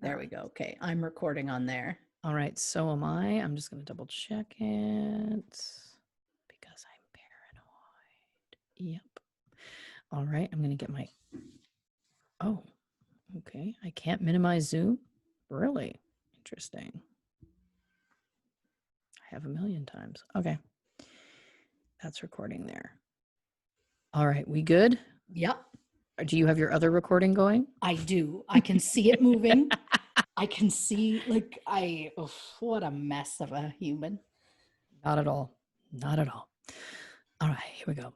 There we go. Okay, I'm recording on there. All right, so am I. I'm just going to double check it because I'm paranoid. Yep. All right, I'm going to get my... Oh, okay. I can't minimize Zoom? Really? Interesting. I have a million times. Okay. That's recording there. All right, we good? Yep, Do you have your other recording going? I do. I can see it moving. I can see, what a mess of a human. Not at all. Not at all. All right, here we go.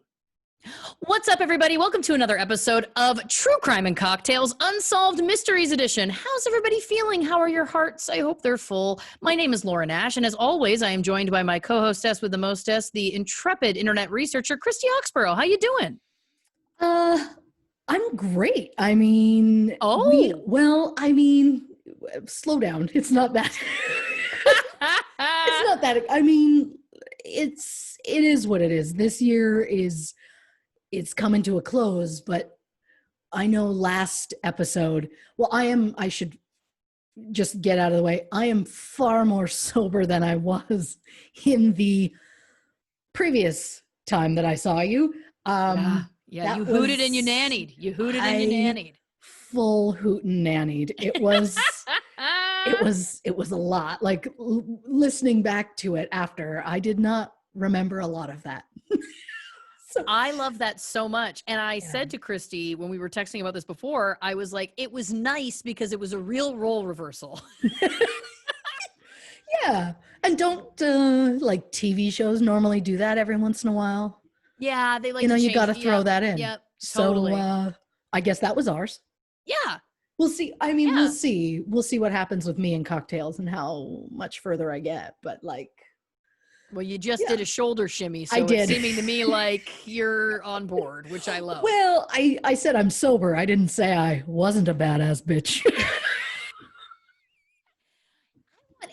What's up, everybody? Welcome to another episode of True Crime and Cocktails Unsolved Mysteries Edition. How's everybody feeling? How are your hearts? I hope they're full. My name is Laura Nash, and as always, I am joined by my co-hostess with the mostess, the intrepid internet researcher, Christy Oxborough. How you doing? I'm great. I mean, slow down. It's not that. It's not that. I mean, it is what it is. This year it's coming to a close, but I know last episode, I should just get out of the way. I am far more sober than I was in the previous time that I saw you. Yeah, you hooted and you nannied. You hooted and you nannied. Full hoot and nannied. It was it was a lot. Like listening back to it after, I did not remember a lot of that. So, I love that so much. And I said to Christy when we were texting about this before, I was like, it was nice because it was a real role reversal. Yeah. And don't like TV shows normally do that every once in a while? Yeah, they like you got to throw that in. Yep, totally. So I guess that was ours. Yeah. We'll see. I mean, we'll see. We'll see what happens with me and cocktails and how much further I get. But well, you just did a shoulder shimmy, so I did. It's seeming to me like you're on board, which I love. Well, I said I'm sober. I didn't say I wasn't a badass bitch.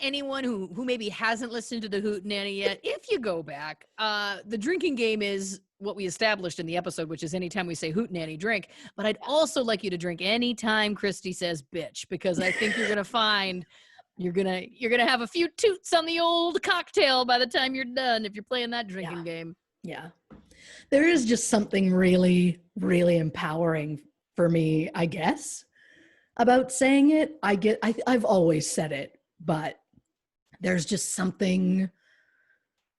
Anyone who maybe hasn't listened to the Hootenanny yet, if you go back, the drinking game is what we established in the episode, which is anytime we say Hootenanny, drink. But I'd also like you to drink anytime Christy says bitch, because I think you're gonna find you're gonna have a few toots on the old cocktail by the time you're done if you're playing that drinking game. Yeah, there is just something really, really empowering for me, I guess, about saying it. I've always said it, but there's just something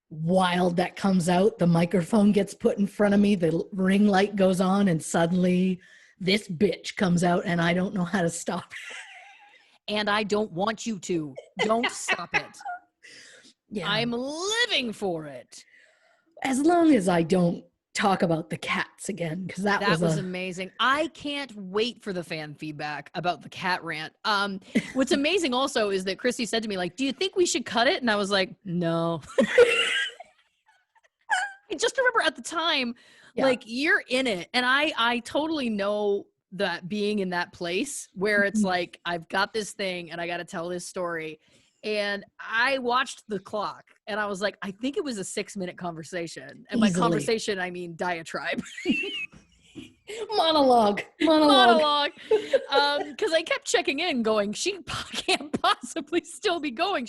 wild that comes out. The microphone gets put in front of me, the ring light goes on, and suddenly this bitch comes out and I don't know how to stop it. And I don't want you to. Don't stop it. Yeah. I'm living for it. As long as I don't talk about the cats again, because that was amazing. I can't wait for the fan feedback about the cat rant. What's amazing also is that Christy said to me, like, do you think we should cut it? And I was like, no. I just remember at the time, like, you're in it. And I totally know that being in that place where it's like, I've got this thing and I got to tell this story. And I watched the clock and I was like, I think it was a 6-minute conversation. And by conversation, I mean diatribe. Monologue. Because I kept checking in going, she can't possibly still be going.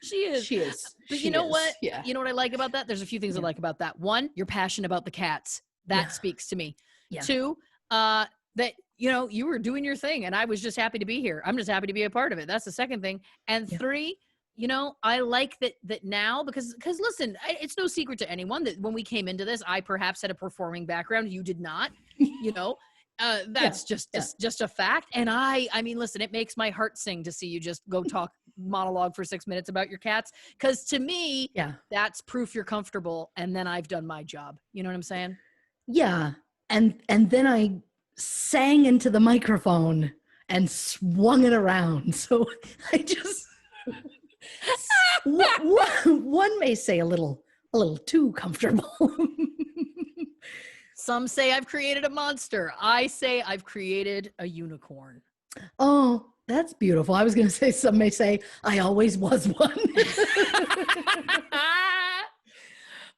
She is. But you know what? Yeah. You know what I like about that? There's a few things I like about that. One, you're passionate about the cats. That speaks to me. Yeah. Two, that, you were doing your thing and I was just happy to be here. I'm just happy to be a part of it. That's the second thing. And three, I like that now because listen, it's no secret to anyone that when we came into this, I perhaps had a performing background. You did not, that's just a fact. And I mean, listen, it makes my heart sing to see you just go talk monologue for 6 minutes about your cats. Cause to me, that's proof you're comfortable. And then I've done my job. You know what I'm saying? Yeah. And then I sang into the microphone and swung it around. So I just, one may say a little too comfortable. Some say I've created a monster. I say I've created a unicorn. Oh, that's beautiful. I was going to say, some may say I always was one.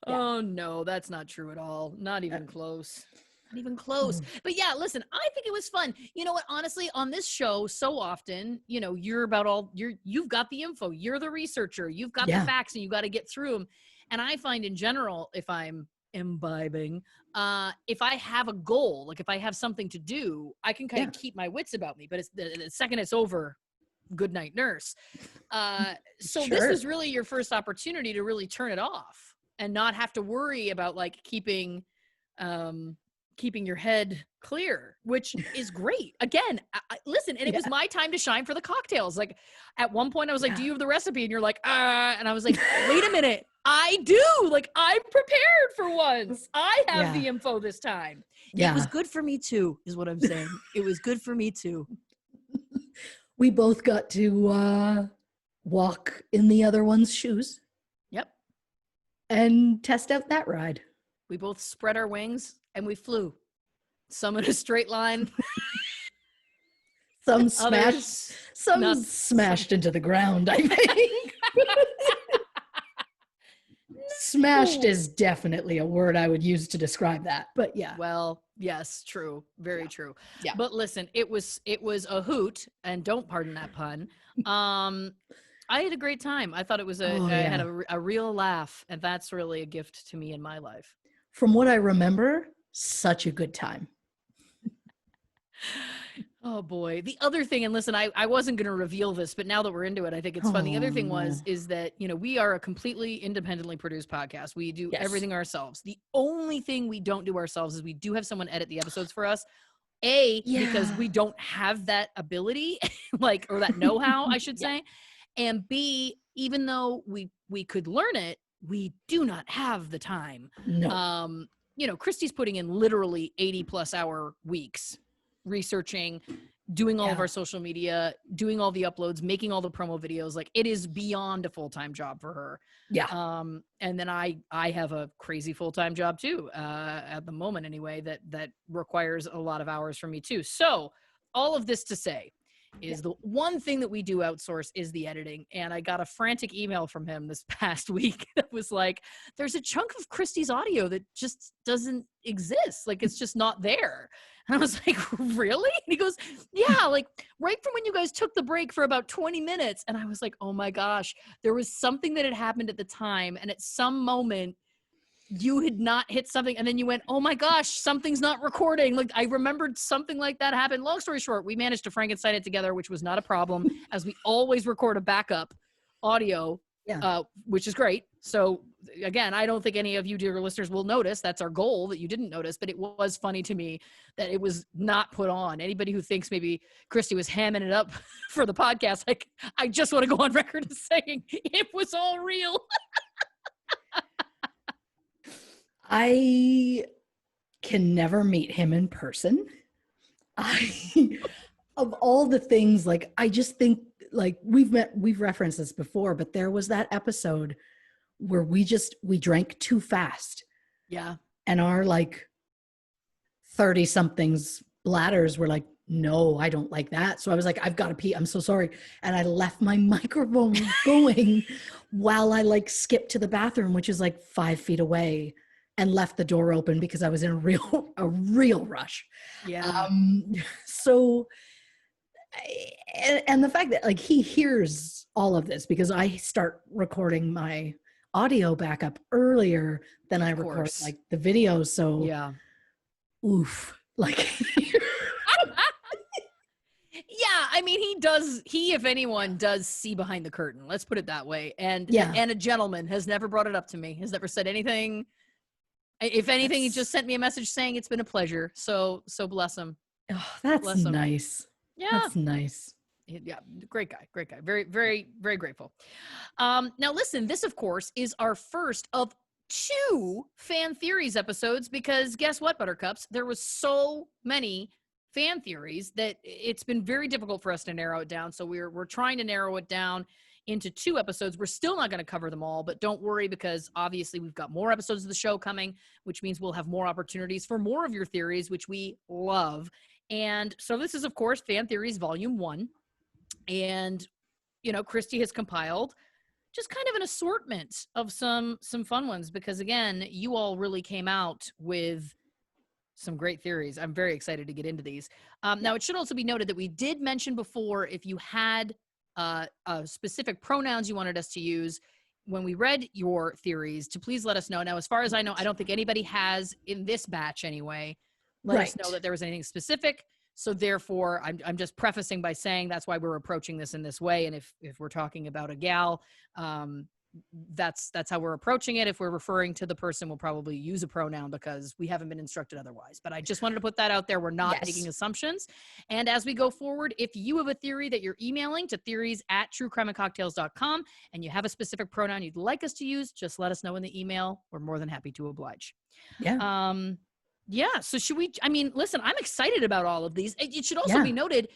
Oh no, that's not true at all. Not even close. Not even close. But yeah, listen, I think it was fun. You know what? Honestly, on this show, so often, you know, you've got the info. You're the researcher. You've got the facts, and you got to get through them. And I find in general, if I'm imbibing, if I have a goal, like if I have something to do, I can kind of keep my wits about me. But it's the second it's over, good night, nurse. So this was really your first opportunity to really turn it off and not have to worry about like keeping your head clear, which is great. Again, listen, and it was my time to shine for the cocktails. Like at one point I was like, do you have the recipe? And you're like, and I was like, wait a minute. I do. Like, I'm prepared for once. I have the info this time. Yeah. It was good for me too, is what I'm saying. It was good for me too. We both got to walk in the other one's shoes. Yep. And test out that ride. We both spread our wings and we flew. Some in a straight line. Some smashed into the ground, I think. Smashed is definitely a word I would use to describe that, but yeah. Well, yes, true. Very true. Yeah. But listen, it was a hoot, and don't pardon that pun. I had a great time. I thought it was I had a real laugh, and that's really a gift to me in my life. From what I remember, such a good time. Oh boy. The other thing, and listen, I wasn't going to reveal this, but now that we're into it, I think it's fun. The other thing is that, you know, we are a completely independently produced podcast. We do everything ourselves. The only thing we don't do ourselves is we do have someone edit the episodes for us. Because we don't have that ability, like, or that know-how, I should say. And B, even though we could learn it, we do not have the time. No. You know, Christy's putting in literally 80+ hour weeks researching, doing all of our social media, doing all the uploads, making all the promo videos. Like, it is beyond a full-time job for her. Yeah. And then I have a crazy full-time job too, at the moment anyway, that requires a lot of hours from me too. So all of this to say is the one thing that we do outsource is the editing. And I got a frantic email from him this past week that was like, there's a chunk of Christy's audio that just doesn't exist. Like, it's just not there. And I was like, really? And he goes, yeah, like right from when you guys took the break for about 20 minutes. And I was like, oh my gosh, there was something that had happened at the time. And at some moment you had not hit something. And then you went, oh my gosh, something's not recording. Like, I remembered something like that happened. Long story short, we managed to Frankenstein it together, which was not a problem, as we always record a backup audio, which is great. So again, I don't think any of you dear listeners will notice. That's our goal, that you didn't notice, but it was funny to me that it was not put on. Anybody who thinks maybe Christy was hamming it up for the podcast, like, I just want to go on record as saying it was all real. I can never meet him in person. Of all the things, like, I just think, like, we've referenced this before, but there was that episode where we drank too fast. Yeah. And our like 30 somethings bladders were like, no, I don't like that. So I was like, I've got to pee. I'm so sorry. And I left my microphone going while I like skipped to the bathroom, which is like 5 feet away, and left the door open because I was in a real rush. Yeah. So, and the fact that like he hears all of this, because I start recording my audio backup earlier than I record like the videos. So oof, like, I mean, he, if anyone, does see behind the curtain. Let's put it that way. And a gentleman has never brought it up to me, has never said anything. If anything, he just sent me a message saying it's been a pleasure. So bless him. Oh, that's bless him. Nice. Yeah. That's nice. Yeah. Great guy. Very, very, very grateful. Now listen, this of course is our first of 2 fan theories episodes, because guess what, Buttercups? There was so many fan theories that it's been very difficult for us to narrow it down. So we're trying to narrow it down into 2 episodes. We're still not going to cover them all, but don't worry, because obviously we've got more episodes of the show coming, which means we'll have more opportunities for more of your theories, which we love. And so this is, of course, Fan Theories Volume 1. And, you know, Christy has compiled just kind of an assortment of some fun ones, because again, you all really came out with some great theories. I'm very excited to get into these. Now, it should also be noted that we did mention before, if you had specific pronouns you wanted us to use when we read your theories, to please let us know. Now, as far as I know, I don't think anybody has in this batch anyway. Let us know that there was anything specific. So therefore, I'm just prefacing by saying that's why we're approaching this in this way. And if we're talking about a gal, that's how we're approaching it. If we're referring to the person, we'll probably use a pronoun because we haven't been instructed otherwise. But I just wanted to put that out there. We're not making assumptions. And as we go forward, if you have a theory that you're emailing to theories@truecrimeandcocktails.com and you have a specific pronoun you'd like us to use, just let us know in the email. We're more than happy to oblige. So should we, listen, I'm excited about all of these. It should also be noted,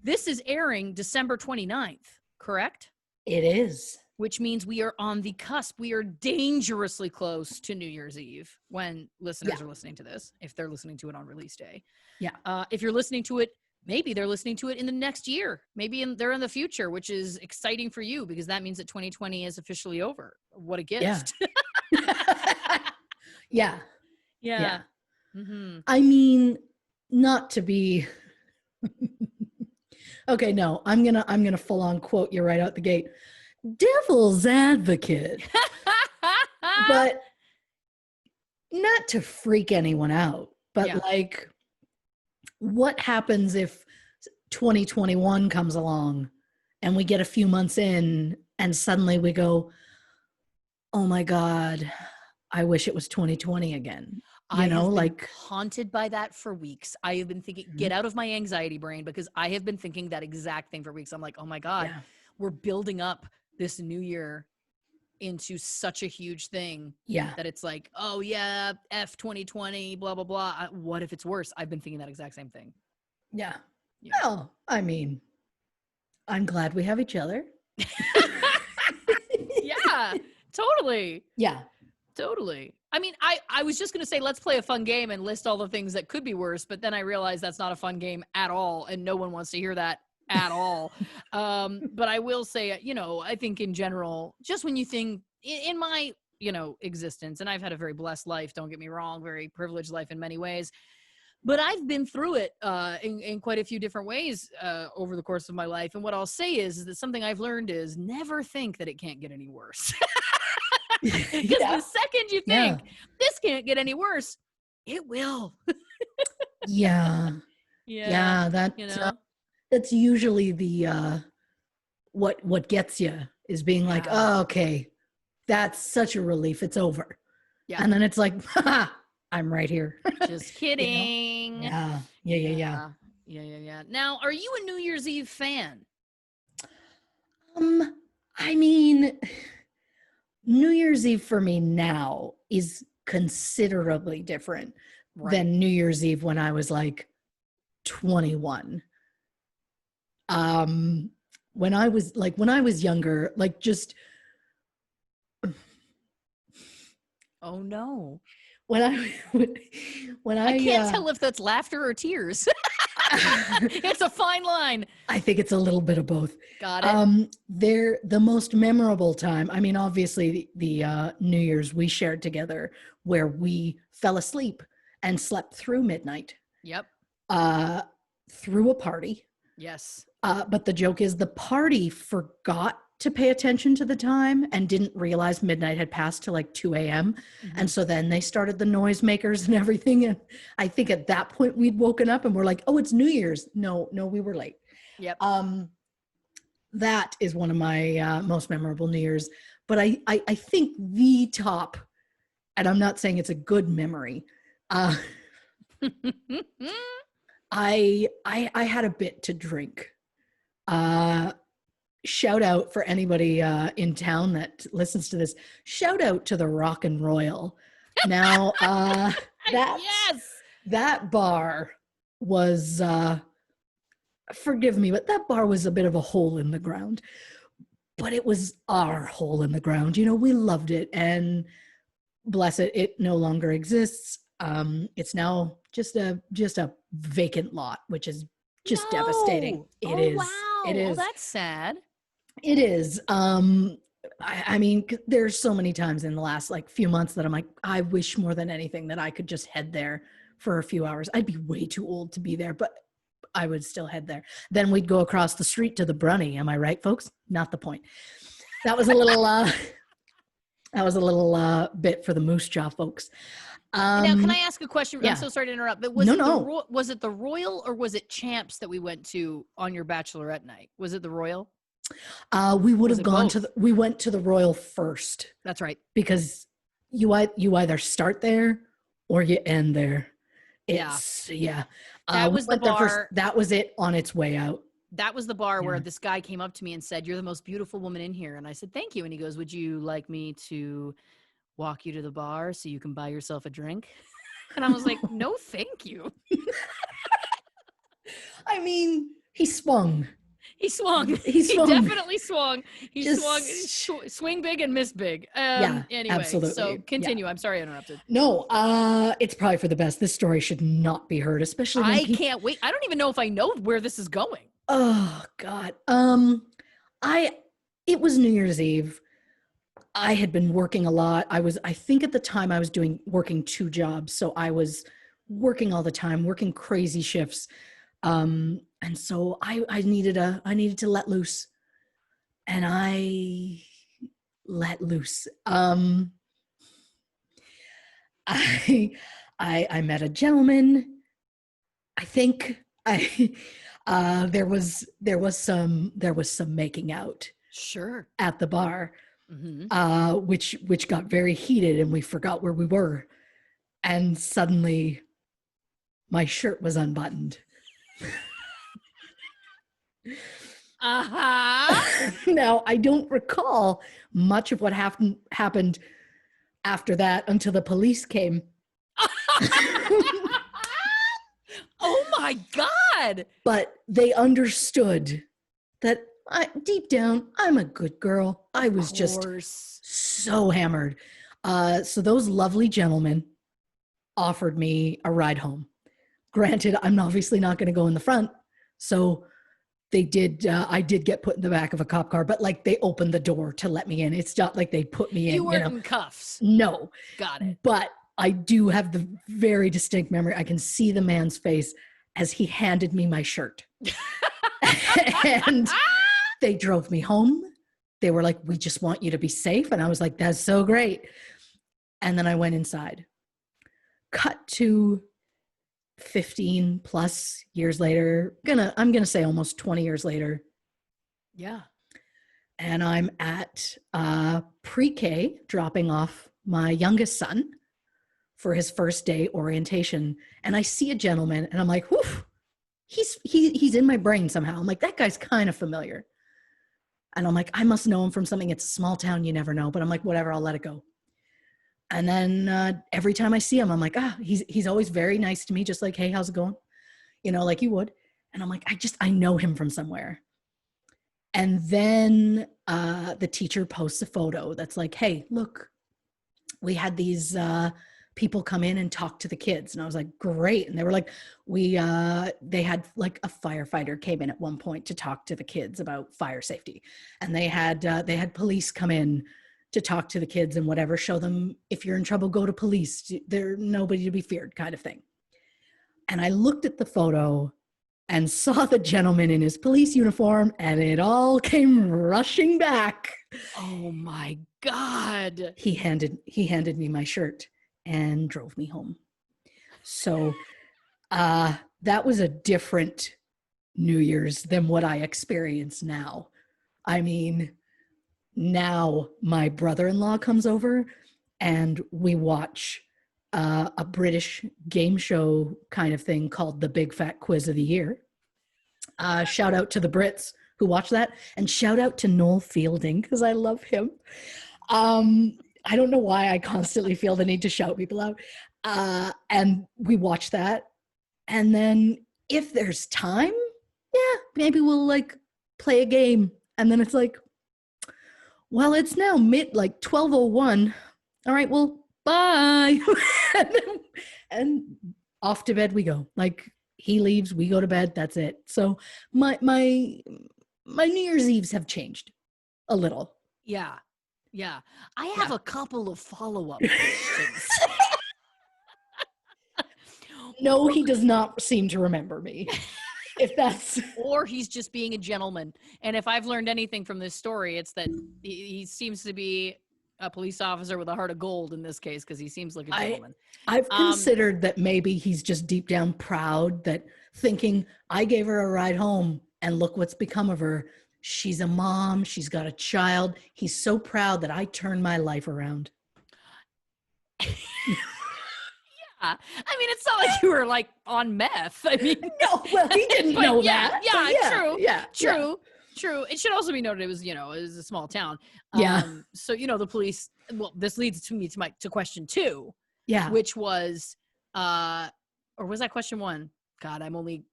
this is airing December 29th, correct? It is. Which means we are on the cusp. We are dangerously close to New Year's Eve when listeners are listening to this, if they're listening to it on release day. If you're listening to it, maybe they're listening to it in the next year. Maybe they're in the future, which is exciting for you because that means that 2020 is officially over. What a gift. Yeah. Mm-hmm. I mean, not to be okay, no, I'm gonna full on quote you right out the gate. Devil's advocate. But not to freak anyone out, but like, what happens if 2021 comes along and we get a few months in and suddenly we go, oh my God, I wish it was 2020 again. I've been haunted by that for weeks. I have been thinking, get out of my anxiety brain, because I have been thinking that exact thing for weeks. I'm like, oh my God, we're building up this new year into such a huge thing that it's like, oh yeah, F 2020, blah, blah, blah. What if it's worse? I've been thinking that exact same thing. Well, I mean, I'm glad we have each other. Totally. Totally. I mean, I was just going to say, let's play a fun game and list all the things that could be worse. But then I realized that's not a fun game at all. And no one wants to hear that at all. But I will say, I think in general, just when you think in my, existence, and I've had a very blessed life, don't get me wrong, very privileged life in many ways, but I've been through it in quite a few different ways over the course of my life. And what I'll say is that something I've learned is never think that it can't get any worse. Because the second you think this can't get any worse, it will. That's usually the what gets you, is being like, oh, okay, that's such a relief, it's over. And then it's like, I'm right here. Just kidding. Yeah. Now, are you a New Year's Eve fan? I mean, New Year's Eve for me now is considerably different than New Year's Eve when I was like 21. When I was younger, like just oh no. When I can't tell if that's laughter or tears. It's a fine line. I think it's a little bit of both. Got it. They're the most memorable time. I mean, obviously the New Year's we shared together, where we fell asleep and slept through midnight. Yep. Through a party. Yes. But the joke is the party forgot to pay attention to the time and didn't realize midnight had passed to like 2 a.m. And so then they started the noisemakers and everything. And I think at that point we'd woken up and we're like, oh, it's New Year's. No, we were late. Yep. That is one of my most memorable New Year's. But I think the top, and I'm not saying it's a good memory, I had a bit to drink. Shout out for anybody in town that listens to this. Shout out to the Rock and Royal. Now, that bar was, forgive me, but that bar was a bit of a hole in the ground. But it was our hole in the ground. We loved it. And bless it, it no longer exists. It's now just a vacant lot, which is just devastating. It is. Wow. It is. Well, that's sad. It is. I mean, there's so many times in the last few months that I'm like, I wish more than anything that I could just head there, for a few hours. I'd be way too old to be there, but I would still head there. Then we'd go across the street to the Brunny. Am I right, folks? Not the point. That was a little bit for the Moose Jaw folks. Now, can I ask a question? Yeah. I'm so sorry to interrupt, but was it the Royal or was it Champs that we went to on your bachelorette night? Was it the Royal? We would have gone we went to the Royal first. That's right. Because you either start there or you end there. That was the bar. That was it on its way out. That was the bar where this guy came up to me and said, "You're the most beautiful woman in here." And I said, "Thank you." And he goes, "Would you like me to walk you to the bar so you can buy yourself a drink?" And I was like, "No, thank you." I mean, he swung. He definitely swung. Swing big and miss big. Anyway, absolutely. So continue. Yeah. I'm sorry I interrupted. No, it's probably for the best. This story should not be heard, especially when can't wait. I don't even know if I know where this is going. Oh God. It was New Year's Eve. I had been working a lot. I think at the time I was working 2 jobs. So I was working all the time, working crazy shifts. And so I needed to let loose, and I let loose. I met a gentleman. I think there was some making out. Sure. At the bar, which got very heated, and we forgot where we were, and suddenly my shirt was unbuttoned. Now, I don't recall much of what happened after that until the police came. Oh my God. But they understood that deep down, I'm a good girl. I was just so hammered. So those lovely gentlemen offered me a ride home. Granted, I'm obviously not going to go in the front. So they did, I did get put in the back of a cop car, but like they opened the door to let me in. It's not like they put me in. You weren't in cuffs. No. Got it. But I do have the very distinct memory. I can see the man's face as he handed me my shirt. And they drove me home. They were like, "We just want you to be safe." And I was like, "That's so great." And then I went inside. Cut to 15 plus years later. I'm gonna say almost 20 years later. Yeah. And I'm at pre-K dropping off my youngest son for his first day orientation. And I see a gentleman and I'm like, whew, he's in my brain somehow. I'm like, that guy's kind of familiar. And I'm like, I must know him from something. It's a small town, you never know. But I'm like, whatever, I'll let it go. And then every time I see him, I'm like, he's always very nice to me, just like, "Hey, how's it going?" You know, like you would. And I'm like, I know him from somewhere. And then the teacher posts a photo that's like, "Hey, look, we had these people come in and talk to the kids." And I was like, "Great." And they were like, they had like a firefighter came in at one point to talk to the kids about fire safety. And they had police come in to talk to the kids and whatever, show them if you're in trouble, go to police. They're nobody to be feared kind of thing. And I looked at the photo and saw the gentleman in his police uniform, and it all came rushing back. Oh my God. He handed me my shirt and drove me home. So that was a different New Year's than what I experience now. I mean, now my brother-in-law comes over and we watch a British game show kind of thing called the Big Fat Quiz of the Year. Shout out to the Brits who watch that, and shout out to Noel Fielding because I love him. I don't know why I constantly feel the need to shout people out. And we watch that. And then if there's time, yeah, maybe we'll like play a game. And then it's like, well, it's now 12:01. All right, well, bye. and off to bed we go. Like he leaves, we go to bed. That's it. So my New Year's Eves have changed a little. Yeah. Yeah. I have a couple of follow-up questions. No, he does not seem to remember me. If that's or he's just being a gentleman. And if I've learned anything from this story, it's that he seems to be a police officer with a heart of gold in this case, because he seems like a gentleman. I've considered that maybe he's just deep down proud, that thinking, I gave her a ride home and look what's become of her. She's a mom. She's got a child. He's so proud that I turned my life around. I mean, it's not like you were like on meth. I mean, no, well, he didn't know that. True. Yeah. True. It should also be noted it was, it was a small town. Yeah. So, the police, well, this leads me to question 2. Yeah. Which was, or was that question 1? God, I'm only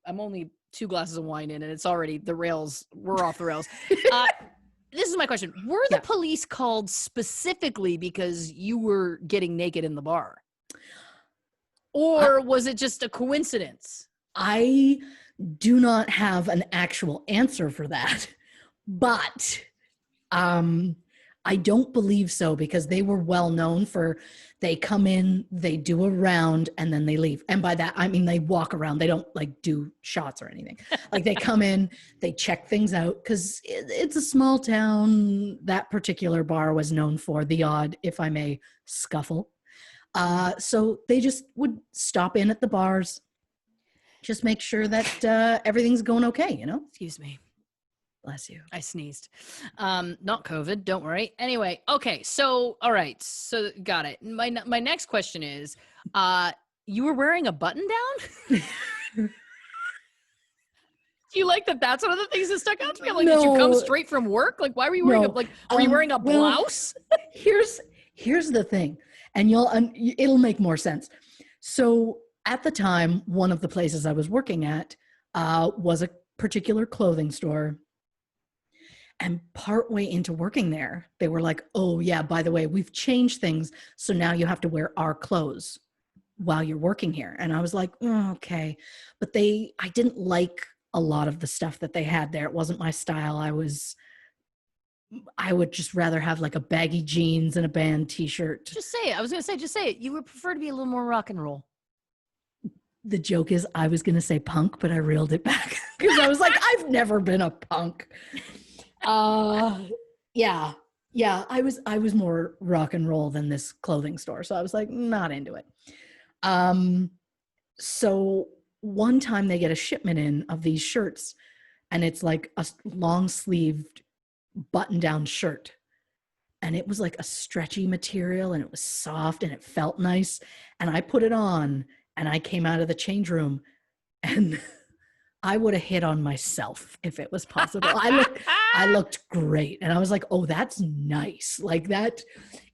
2 glasses of wine in and it's already we're off the rails. This is my question. Were the police called specifically because you were getting naked in the bar? Or was it just a coincidence? I do not have an actual answer for that, but I don't believe so, because they were well known for, they come in, they do a round, and then they leave. And by that, I mean, they walk around. They don't like do shots or anything. Like they come in, they check things out, because it's a small town. That particular bar was known for the odd, if I may, scuffle. So they just would stop in at the bars, just make sure that everything's going okay, Excuse me. Bless you. I sneezed. Not COVID, don't worry. Anyway, okay, so, all right, so got it. My next question is, you were wearing a button down? Do you like that? That's one of the things that stuck out to me. I'm like, did you come straight from work? Like, why were you wearing were you wearing a blouse? Here's the thing, and it'll make more sense. So at the time, one of the places I was working at was a particular clothing store. And partway into working there, they were like, oh yeah, by the way, we've changed things. So now you have to wear our clothes while you're working here. And I was like, oh, okay. But I didn't like a lot of the stuff that they had there. It wasn't my style. I would just rather have like a baggy jeans and a band t-shirt. Just say it. I was going to say, just say it. You would prefer to be a little more rock and roll. The joke is I was going to say punk, but I reeled it back because I was like, I've never been a punk. Yeah, I was more rock and roll than this clothing store. So I was like, not into it. So one time they get a shipment in of these shirts, and it's like a long sleeved button down shirt. And it was like a stretchy material, and it was soft and it felt nice. And I put it on and I came out of the change room, and I would have hit on myself if it was possible. I looked great. And I was like, oh, that's nice. Like that,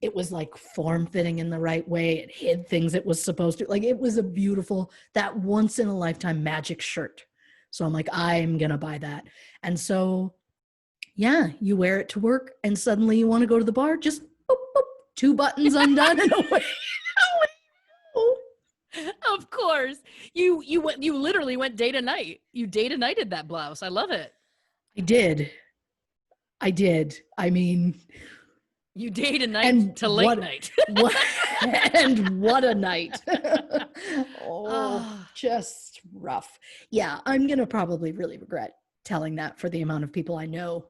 it was like form fitting in the right way. It hid things it was supposed to. Like it was a beautiful, that once in a lifetime magic shirt. So I'm like, I'm going to buy that. And so, yeah, you wear it to work and suddenly you want to go to the bar, just boop, boop, 2 buttons undone and away. Of course. You literally went day to night. You day to nighted that blouse. I love it. I did. I mean, you day to night to late night. And what a night. Just rough. Yeah, I'm going to probably really regret telling that for the amount of people I know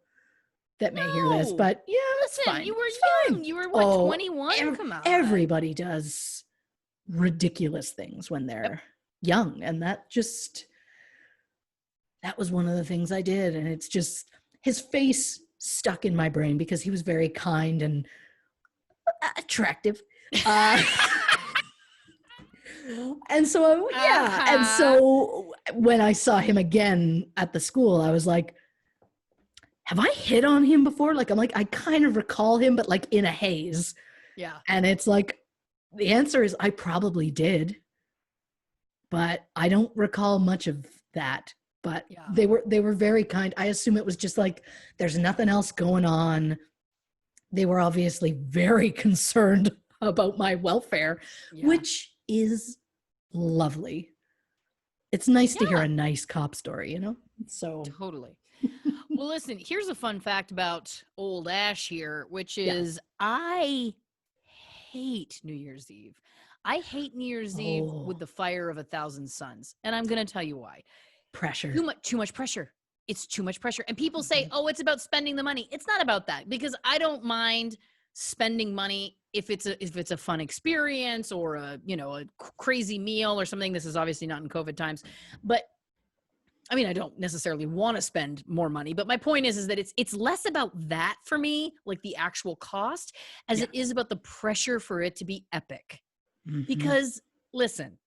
that may hear this, but yeah, listen, fine. You were young. Fine. You were what, 21? Come on. Everybody does ridiculous things when they're young, and that was one of the things I did. And it's just, his face stuck in my brain because he was very kind and attractive. And so, and so when I saw him again at the school, I was like, have I hit on him before? Like, I'm like, I kind of recall him, but like in a haze. Yeah. And it's like, the answer is I probably did, but I don't recall much of that. But they were very kind. I assume it was just like, there's nothing else going on. They were obviously very concerned about my welfare, which is lovely. It's nice to hear a nice cop story, So totally. Well, listen, here's a fun fact about old Ash here, which is I hate New Year's Eve. I hate New Year's Eve with the fire of 1,000 suns. And I'm going to tell you why. Pressure. Too much pressure. It's too much pressure. And people say, oh, it's about spending the money. It's not about that, because I don't mind spending money if it's a fun experience or a crazy meal or something. This is obviously not in COVID times, but I mean, I don't necessarily want to spend more money, but my point is that it's less about that for me, like the actual cost, as it is about the pressure for it to be epic. Because listen,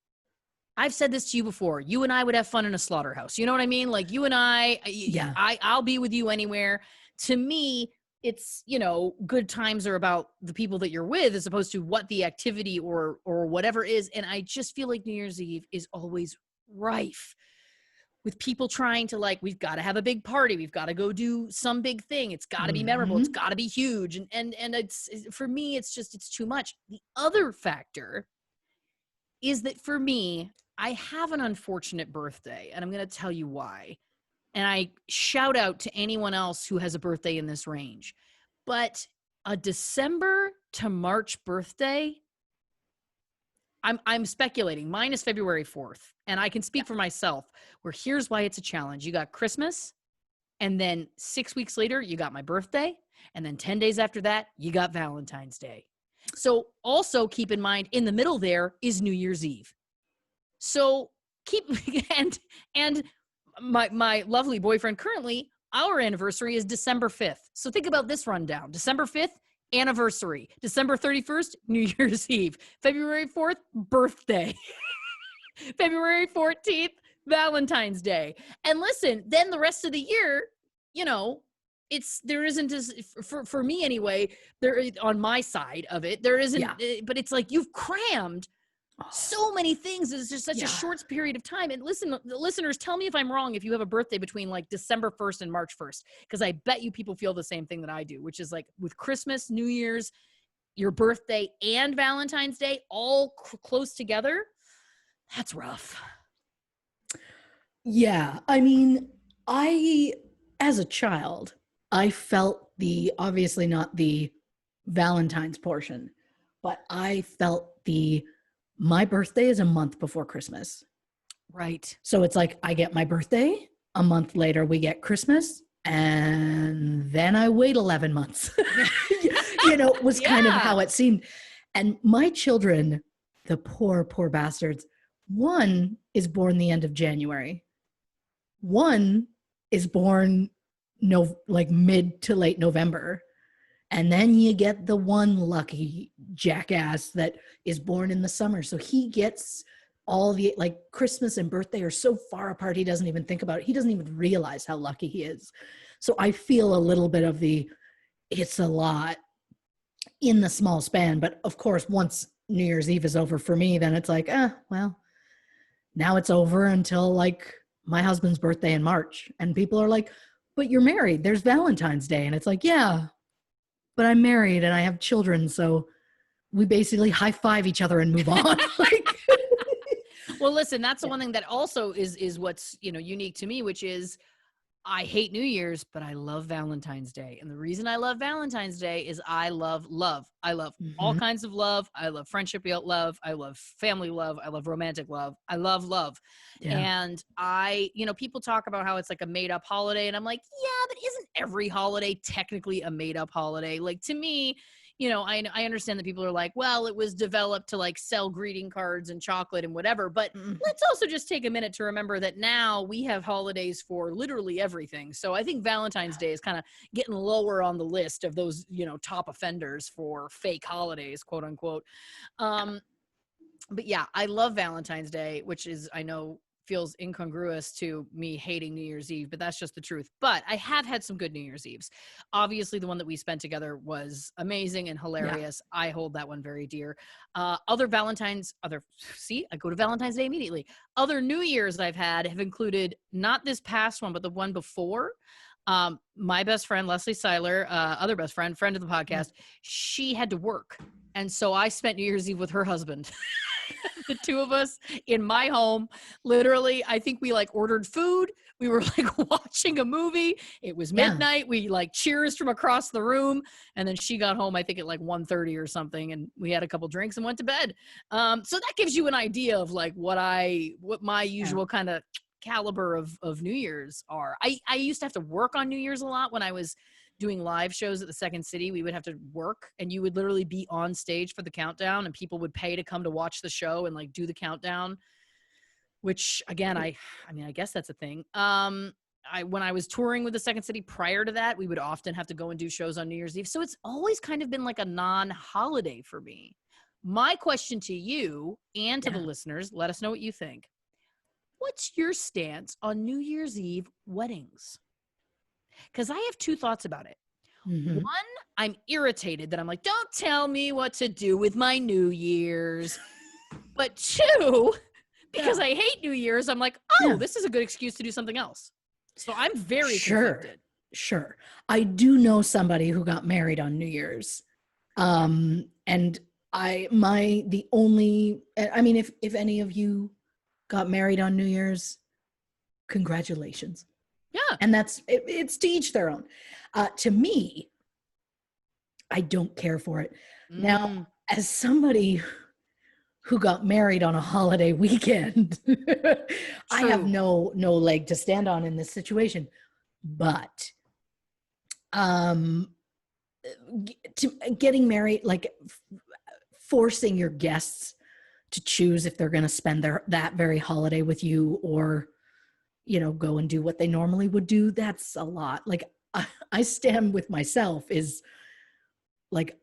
I've said this to you before. You and I would have fun in a slaughterhouse. You know what I mean? Like you and I'll be with you anywhere. To me, it's, good times are about the people that you're with as opposed to what the activity or whatever is. And I just feel like New Year's Eve is always rife with people trying to, like, we've got to have a big party. We've got to go do some big thing. It's got to be memorable. It's got to be huge. And it's, for me, it's too much. The other factor is that for me, I have an unfortunate birthday, and I'm going to tell you why. And I shout out to anyone else who has a birthday in this range. But a December to March birthday, I'm speculating. Mine is February 4th, and I can speak for myself, where here's why it's a challenge. You got Christmas, and then 6 weeks later, you got my birthday, and then 10 days after that, you got Valentine's Day. So also keep in mind, in the middle there is New Year's Eve. So and my lovely boyfriend currently, our anniversary is December 5th. So think about this rundown. December 5th, anniversary. December 31st, New Year's Eve. February 4th, birthday. February 14th, Valentine's Day. And listen, then the rest of the year, there isn't for me anyway, there on my side of it, there isn't, but it's like you've crammed so many things. It's just such a short period of time. And listen, listeners, tell me if I'm wrong if you have a birthday between like December 1st and March 1st, because I bet you people feel the same thing that I do, which is like with Christmas, New Year's, your birthday, and Valentine's Day all close together. That's rough. Yeah. I mean, as a child, I felt obviously not the Valentine's portion, but I felt my birthday is a month before Christmas. Right. So it's like I get my birthday, a month later we get Christmas, and then I wait 11 months. Was kind of how it seemed. And my children, the poor bastards, one is born the end of January. One is born mid to late November. And then you get the one lucky jackass that is born in the summer. So he gets all the, Christmas and birthday are so far apart, he doesn't even think about it. He doesn't even realize how lucky he is. So I feel a little bit of it's a lot in the small span. But of course, once New Year's Eve is over for me, then it's like, well, now it's over until my husband's birthday in March. And people are like, but you're married. There's Valentine's Day. And it's like, yeah, but I'm married and I have children, so we basically high five each other and move on. Well, listen, that's the one thing that also is what's unique to me, which is I hate New Year's, but I love Valentine's Day. And the reason I love Valentine's Day is I love love. I love all kinds of love. I love friendship love. I love family love. I love romantic love. I love love. Yeah. And people talk about how it's like a made up holiday. And I'm like, yeah, but isn't every holiday technically a made up holiday? Like, to me, I understand that people are like, well, it was developed to sell greeting cards and chocolate and whatever. But let's also just take a minute to remember that now we have holidays for literally everything. So I think Valentine's Day is kind of getting lower on the list of those, top offenders for fake holidays, quote unquote. But yeah, I love Valentine's Day, which is, I know, feels incongruous to me hating New Year's Eve, but that's just the truth. But I have had some good New Year's Eves. Obviously, the one that we spent together was amazing and hilarious. Yeah. I hold that one very dear. I go to Valentine's Day immediately. Other New Year's I've had have included not this past one, but the one before. My best friend, Leslie Seiler, other best friend of the podcast, she had to work. And so I spent New Year's Eve with her husband. The two of us in my home, literally, I think we ordered food. We were like watching a movie. It was midnight. We like cheers from across the room. And then she got home, I think at like 1:30 or something. And we had a couple drinks and went to bed. So that gives you an idea of like what my usual kind of caliber of New Year's are. I used to have to work on New Year's a lot when I was doing live shows at the Second City. We would have to work, and you would literally be on stage for the countdown, and people would pay to come to watch the show and like do the countdown, which again, I mean, I guess that's a thing. When I was touring with the Second City prior to that, we would often have to go and do shows on New Year's Eve. So it's always kind of been like a non-holiday for me. My question to you and to the listeners, let us know what you think. What's your stance on New Year's Eve weddings? Because I have two thoughts about it. Mm-hmm. One, I'm irritated that I'm like, don't tell me what to do with my New Year's. But two, because I hate New Year's, I'm like, this is a good excuse to do something else. So I'm very conflicted. Sure. I do know somebody who got married on New Year's. And if any of you got married on New Year's, congratulations. Yeah. And it's to each their own. To me, I don't care for it. Now, as somebody who got married on a holiday weekend, I have no leg to stand on in this situation. But getting married, like forcing your guests to choose if they're going to spend that very holiday with you or go and do what they normally would do. That's a lot. Like I stand with myself is like,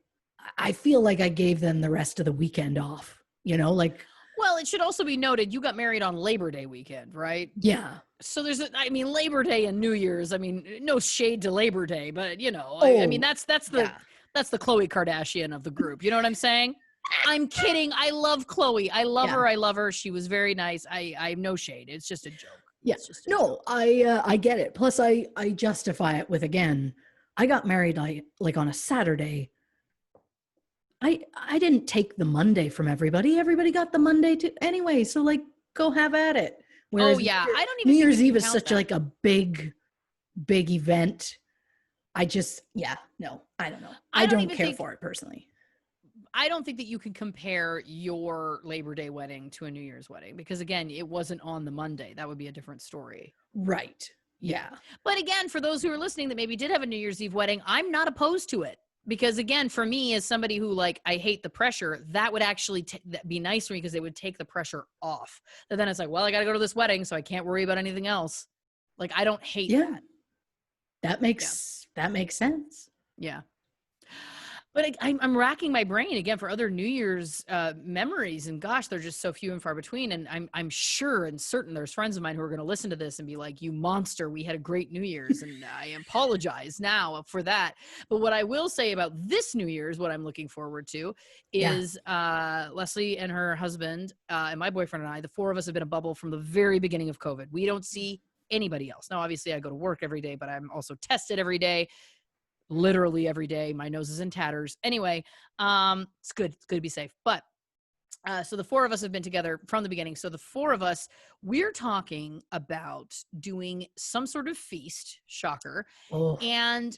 I feel like I gave them the rest of the weekend off, well, it should also be noted, you got married on Labor Day weekend, right? Yeah. So Labor Day and New Year's, no shade to Labor Day, but that's the Khloe Kardashian of the group. You know what I'm saying? I'm kidding. I love Khloe. I love her. She was very nice. I have no shade. It's just a joke. Yeah. I get it. Plus I justify it with, again, I got married like on a Saturday. I didn't take the Monday from everybody. Everybody got the Monday too anyway. So like, go have at it. Whereas I don't even New Year's Eve is such like a big event. I don't know. I don't care for it personally. I don't think that you can compare your Labor Day wedding to a New Year's wedding because, again, it wasn't on the Monday. That would be a different story. Right. Yeah. But again, for those who are listening that maybe did have a New Year's Eve wedding, I'm not opposed to it because, again, for me as somebody who I hate the pressure, that would actually be nice for me because it would take the pressure off. And then it's like, well, I got to go to this wedding, so I can't worry about anything else. Like, I don't hate that. That makes sense. Yeah. But I'm racking my brain again for other New Year's memories, and gosh, they're just so few and far between. And I'm sure and certain there's friends of mine who are going to listen to this and be like, "You monster! We had a great New Year's," and I apologize now for that. But what I will say about this New Year's, what I'm looking forward to, is Leslie and her husband and my boyfriend and I. The four of us have been a bubble from the very beginning of COVID. We don't see anybody else. Now, obviously, I go to work every day, but I'm also tested every day. Literally every day. My nose is in tatters. Anyway, it's good. It's good to be safe. But so the four of us have been together from the beginning. So the four of us, we're talking about doing some sort of feast, shocker. Oh. And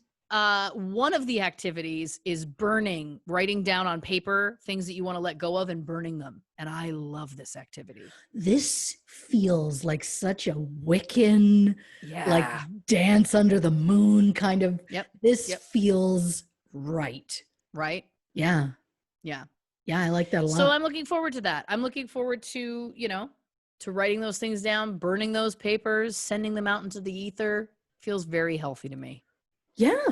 one of the activities is writing down on paper things that you want to let go of and burning them. And I love this activity. This feels like such a Wiccan, like dance under the moon kind of. Yep. This feels right. Right? Yeah. Yeah. Yeah, I like that a lot. So I'm looking forward to that. I'm looking forward to, to writing those things down, burning those papers, sending them out into the ether. Feels very healthy to me. Yeah.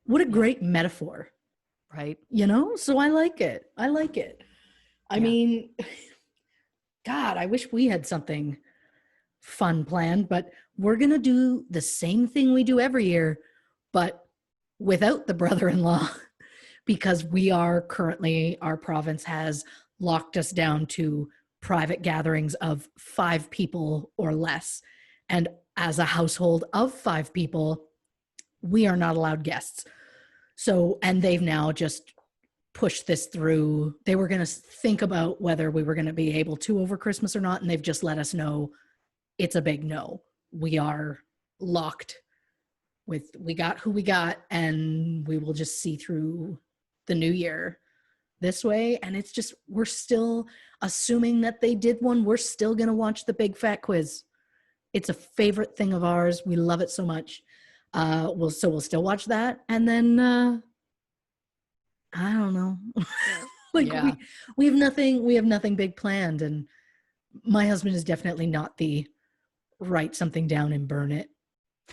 What a great metaphor. Right. So I like it. I mean, God, I wish we had something fun planned, but we're going to do the same thing we do every year, but without the brother-in-law, because our province has locked us down to private gatherings of 5 people or less. And as a household of 5 people, we are not allowed guests. So, and they've now just pushed this through. They were going to think about whether we were going to be able to over Christmas or not. And they've just let us know it's a big no. we are locked with, we got who we got, and we will just see through the new year this way. And it's just, we're still assuming that they did one. We're still going to watch the big fat quiz. It's a favorite thing of ours. We love it so much. We'll still watch that. And then, I don't know. Like we have nothing big planned. And my husband is definitely not the write something down and burn it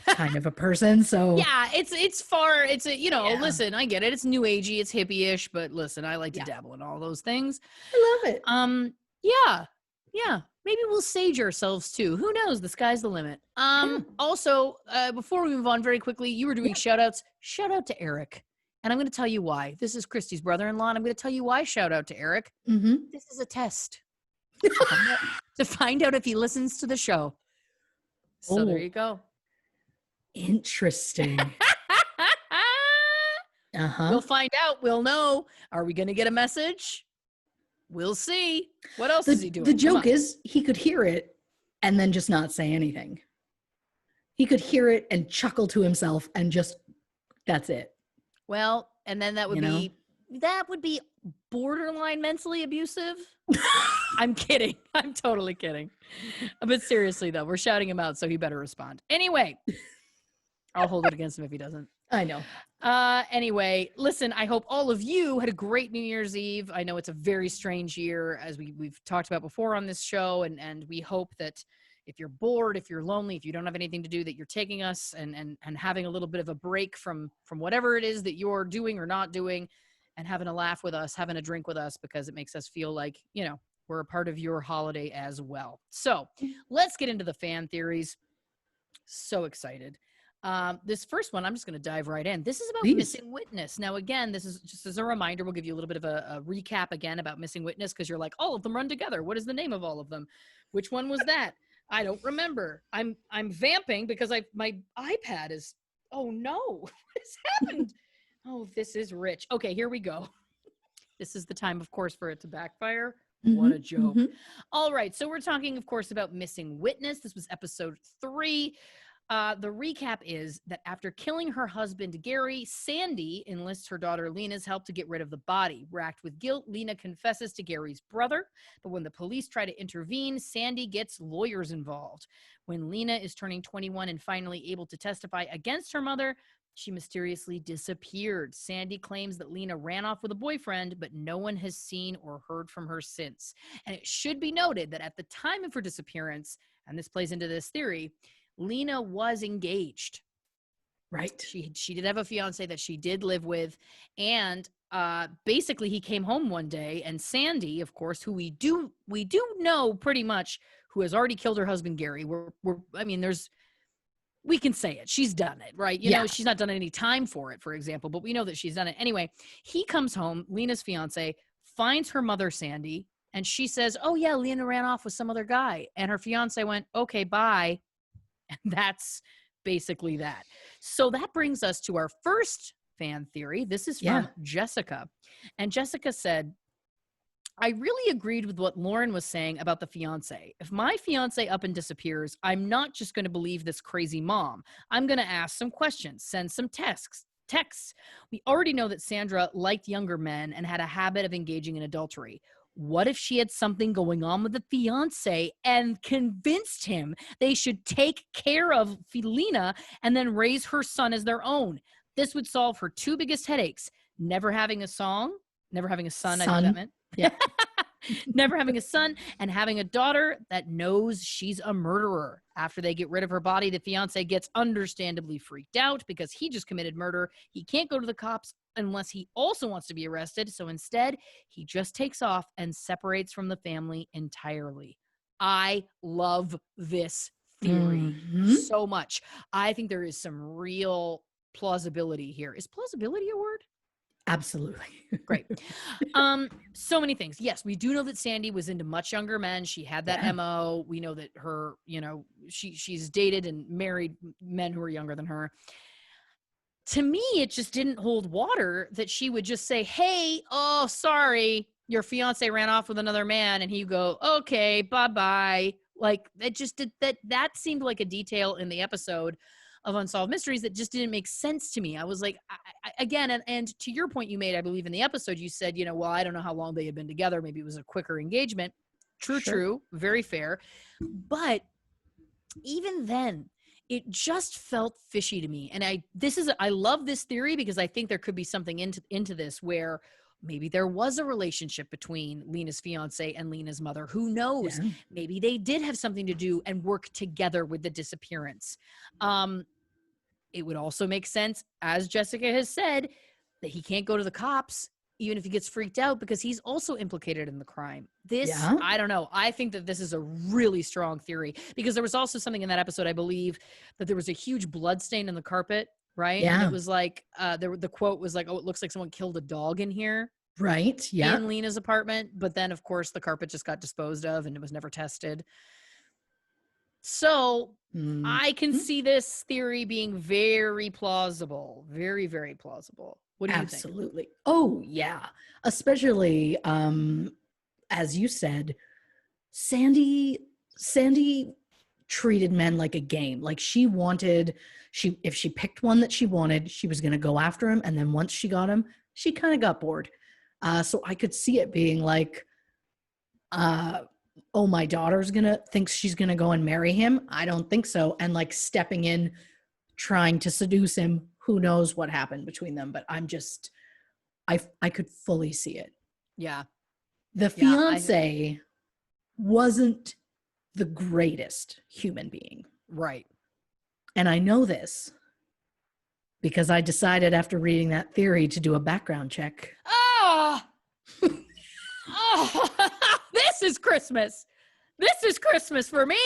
kind of a person. So yeah, it's far. It's a, listen, I get it. It's new agey, it's hippie-ish, but listen, I like to dabble in all those things. I love it. Yeah. Maybe we'll sage ourselves too. Who knows? The sky's the limit. Also, before we move on very quickly, you were doing shout outs. Shout out to Eric. And I'm going to tell you why. This is Christy's brother-in-law, and I'm going to tell you why shout out to Eric. Mm-hmm. This is a test to find out if he listens to the show. So there you go. Interesting. We'll find out. We'll know. Are we going to get a message? We'll see. What else is he doing? The joke is he could hear it and then just not say anything. He could hear it and chuckle to himself and just, that's it. Well, and then that would be borderline mentally abusive. I'm kidding. I'm totally kidding. But seriously though, we're shouting him out, so he better respond. Anyway, I'll hold it against him if he doesn't. I know. Anyway, listen, I hope all of you had a great New Year's Eve. I know it's a very strange year, as we've talked about before on this show, and we hope that if you're bored, if you're lonely, if you don't have anything to do, that you're taking us and having a little bit of a break from whatever it is that you're doing or not doing, and having a laugh with us, having a drink with us, because it makes us feel like, we're a part of your holiday as well. So let's get into the fan theories. So excited. This first one, I'm just going to dive right in. This is about Missing Witness. Now, again, this is just as a reminder, we'll give you a little bit of a recap again about Missing Witness, because you're like, all of them run together. What is the name of all of them? Which one was that? I don't remember. I'm vamping because my iPad is, oh no, what has happened? Oh, this is rich. Okay, here we go. This is the time, of course, for it to backfire. What a joke. All right, so we're talking, of course, about Missing Witness. This was episode 3. The recap is that after killing her husband, Gary, Sandy enlists her daughter Lena's help to get rid of the body. Racked with guilt, Lena confesses to Gary's brother, but when the police try to intervene, Sandy gets lawyers involved. When Lena is turning 21 and finally able to testify against her mother, she mysteriously disappeared. Sandy claims that Lena ran off with a boyfriend, but no one has seen or heard from her since. And it should be noted that at the time of her disappearance, and this plays into this theory, Lena was engaged. Right. She did have a fiance that she did live with. And basically he came home one day, and Sandy, of course, who we do know pretty much, who has already killed her husband, Gary. We can say it. She's done it, right? You know, she's not done any time for it, for example, but we know that she's done it. Anyway, he comes home, Lena's fiance, finds her mother, Sandy, and she says, oh yeah, Lena ran off with some other guy. And her fiance went, okay, bye. And that's basically that. So that brings us to our first fan theory. This is from Jessica. And Jessica said, I really agreed with what Lauren was saying about the fiance. If my fiance up and disappears, I'm not just going to believe this crazy mom. I'm going to ask some questions, send some texts. We already know that Sandra liked younger men and had a habit of engaging in adultery. What if she had something going on with the fiance and convinced him they should take care of Lena and then raise her son as their own? This would solve her 2 biggest headaches: never having a son. I think that meant. Yeah. Never having a son, and having a daughter that knows she's a murderer. After they get rid of her body, the fiance gets understandably freaked out because he just committed murder. He can't go to the cops unless he also wants to be arrested. So instead, he just takes off and separates from the family entirely. I love this theory so much. I think there is some real plausibility here. Is plausibility a word? Absolutely. Great. So many things. Yes, we do know that Sandy was into much younger men. She had that MO. We know that her, she's dated and married men who are younger than her. To me, it just didn't hold water that she would just say, hey, oh, sorry, your fiance ran off with another man. And he go, okay, bye-bye. Like that just did that seemed like a detail in the episode of Unsolved Mysteries that just didn't make sense to me. I was like, again, and to your point you made, I believe in the episode, you said, well, I don't know how long they had been together. Maybe it was a quicker engagement. True. Very fair. But even then, it just felt fishy to me. And I love this theory because I think there could be something into this where maybe there was a relationship between Lena's fiance and Lena's mother. Who knows? Yeah. Maybe they did have something to do and work together with the disappearance. It would also make sense, as Jessica has said, that he can't go to the cops even if he gets freaked out because he's also implicated in the crime. I don't know. I think that this is a really strong theory because there was also something in that episode, I believe, that there was a huge blood stain in the carpet, right? Yeah. And it was like, the quote was like, oh, it looks like someone killed a dog in here. Right, yeah. In Lena's apartment. But then, of course, the carpet just got disposed of and it was never tested. So I can see this theory being very plausible. Very, very plausible. What do you think? Absolutely. Oh, yeah. Especially, as you said, Sandy treated men like a game. Like if she picked one that she wanted, she was going to go after him. And then once she got him, she kind of got bored. So I could see it being like, oh, my daughter's thinks she's going to go and marry him. I don't think so. And like stepping in, trying to seduce him. Who knows what happened between them, but I could fully see it. Yeah. The fiance wasn't the greatest human being. Right. And I know this because I decided after reading that theory to do a background check. Oh, this is Christmas. This is Christmas for me.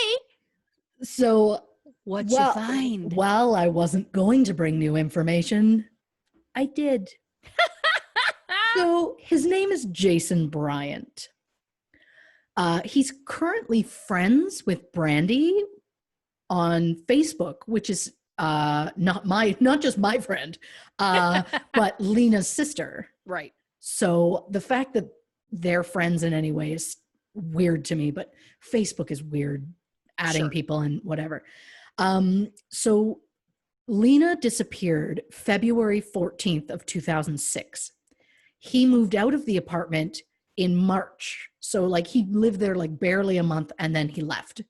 So what'd you find? While I wasn't going to bring new information, I did. So his name is Jason Bryant. He's currently friends with Brandy on Facebook, which is not just my friend, but Lena's sister. Right. So the fact that they're friends in any way is weird to me, but Facebook is weird, adding people and whatever. So Lena disappeared February 14th of 2006. He moved out of the apartment in March. So like he lived there like barely a month and then he left.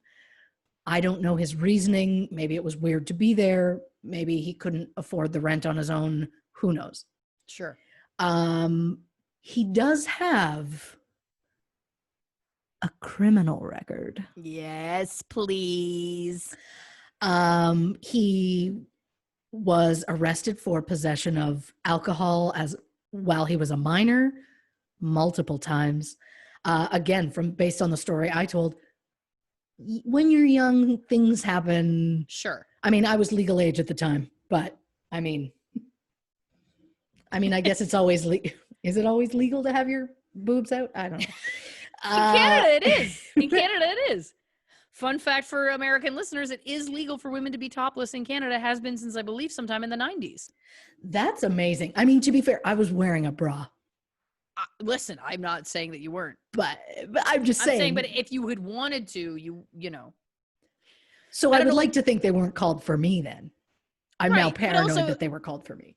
I don't know his reasoning. Maybe it was weird to be there. Maybe he couldn't afford the rent on his own. Who knows? Sure. He does have a criminal record. Yes, please. He was arrested for possession of alcohol while he was a minor multiple times. Again, based on the story I told, when you're young, things happen. Sure. I mean, I was legal age at the time, but I mean, I guess it's always is it always legal to have your boobs out? I don't know. In Canada, it is. In Canada, it is. Fun fact for American listeners, it is legal for women to be topless in Canada. Has been since, I believe, sometime in the 90s. That's amazing. I mean, to be fair, I was wearing a bra. Listen, I'm not saying that you weren't. But I'm saying. But if you had wanted to, you know. So I would like to think they weren't called for me then. I'm now paranoid that they were called for me.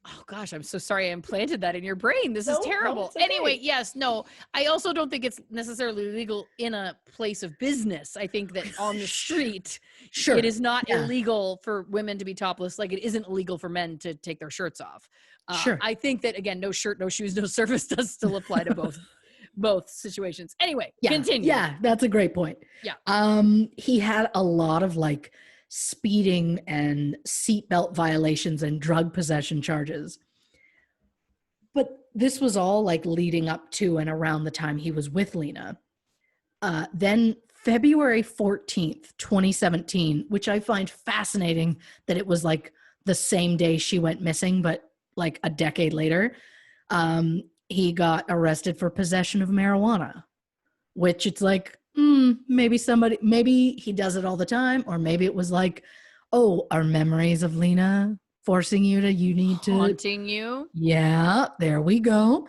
Oh gosh, I'm so sorry I implanted that in your brain. This is terrible. Okay. Anyway, yes, no, I also don't think it's necessarily legal in a place of business. I think that on the street, it is not illegal for women to be topless, like it isn't illegal for men to take their shirts off. I think that, again, no shirt, no shoes, no service does still apply to both situations. Anyway, continue. Yeah, that's a great point. Yeah. He had a lot of like speeding and seatbelt violations and drug possession charges. But this was all like leading up to and around the time he was with Lena. Then February 14th, 2017, which I find fascinating that it was like the same day she went missing, but like a decade later, he got arrested for possession of marijuana, which it's like, maybe he does it all the time, or maybe it was like, oh, are memories of Lena forcing you need to haunting you? Yeah, there we go.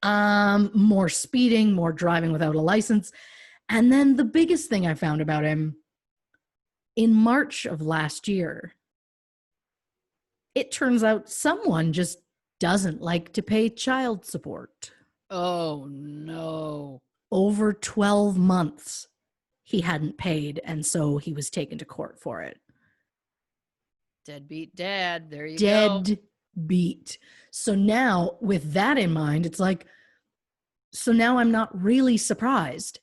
More speeding, more driving without a license. And then the biggest thing I found about him, in March of last year, it turns out someone just doesn't like to pay child support. Oh, no. Over 12 months, he hadn't paid, and so he was taken to court for it. Deadbeat dad. There you go. Deadbeat. So now, with that in mind, it's like, so now I'm not really surprised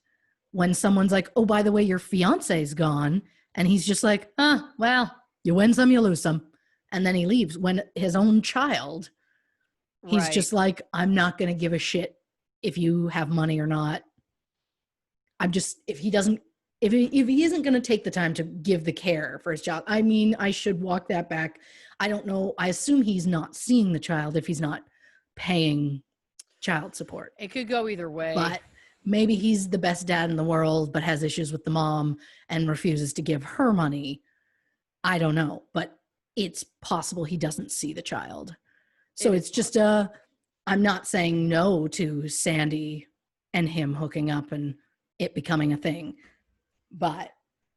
when someone's like, oh, by the way, your fiance's gone. And he's just like, well, you win some, you lose some. And then he leaves. When his own child, he's just like, I'm not going to give a shit if you have money or not. I'm just, if he isn't going to take the time to give the care for his child, I mean, I should walk that back. I don't know. I assume he's not seeing the child if he's not paying child support. It could go either way. But maybe he's the best dad in the world, but has issues with the mom and refuses to give her money. I don't know, but it's possible he doesn't see the child. So it's just I'm not saying no to Sandy and him hooking up and it becoming a thing, but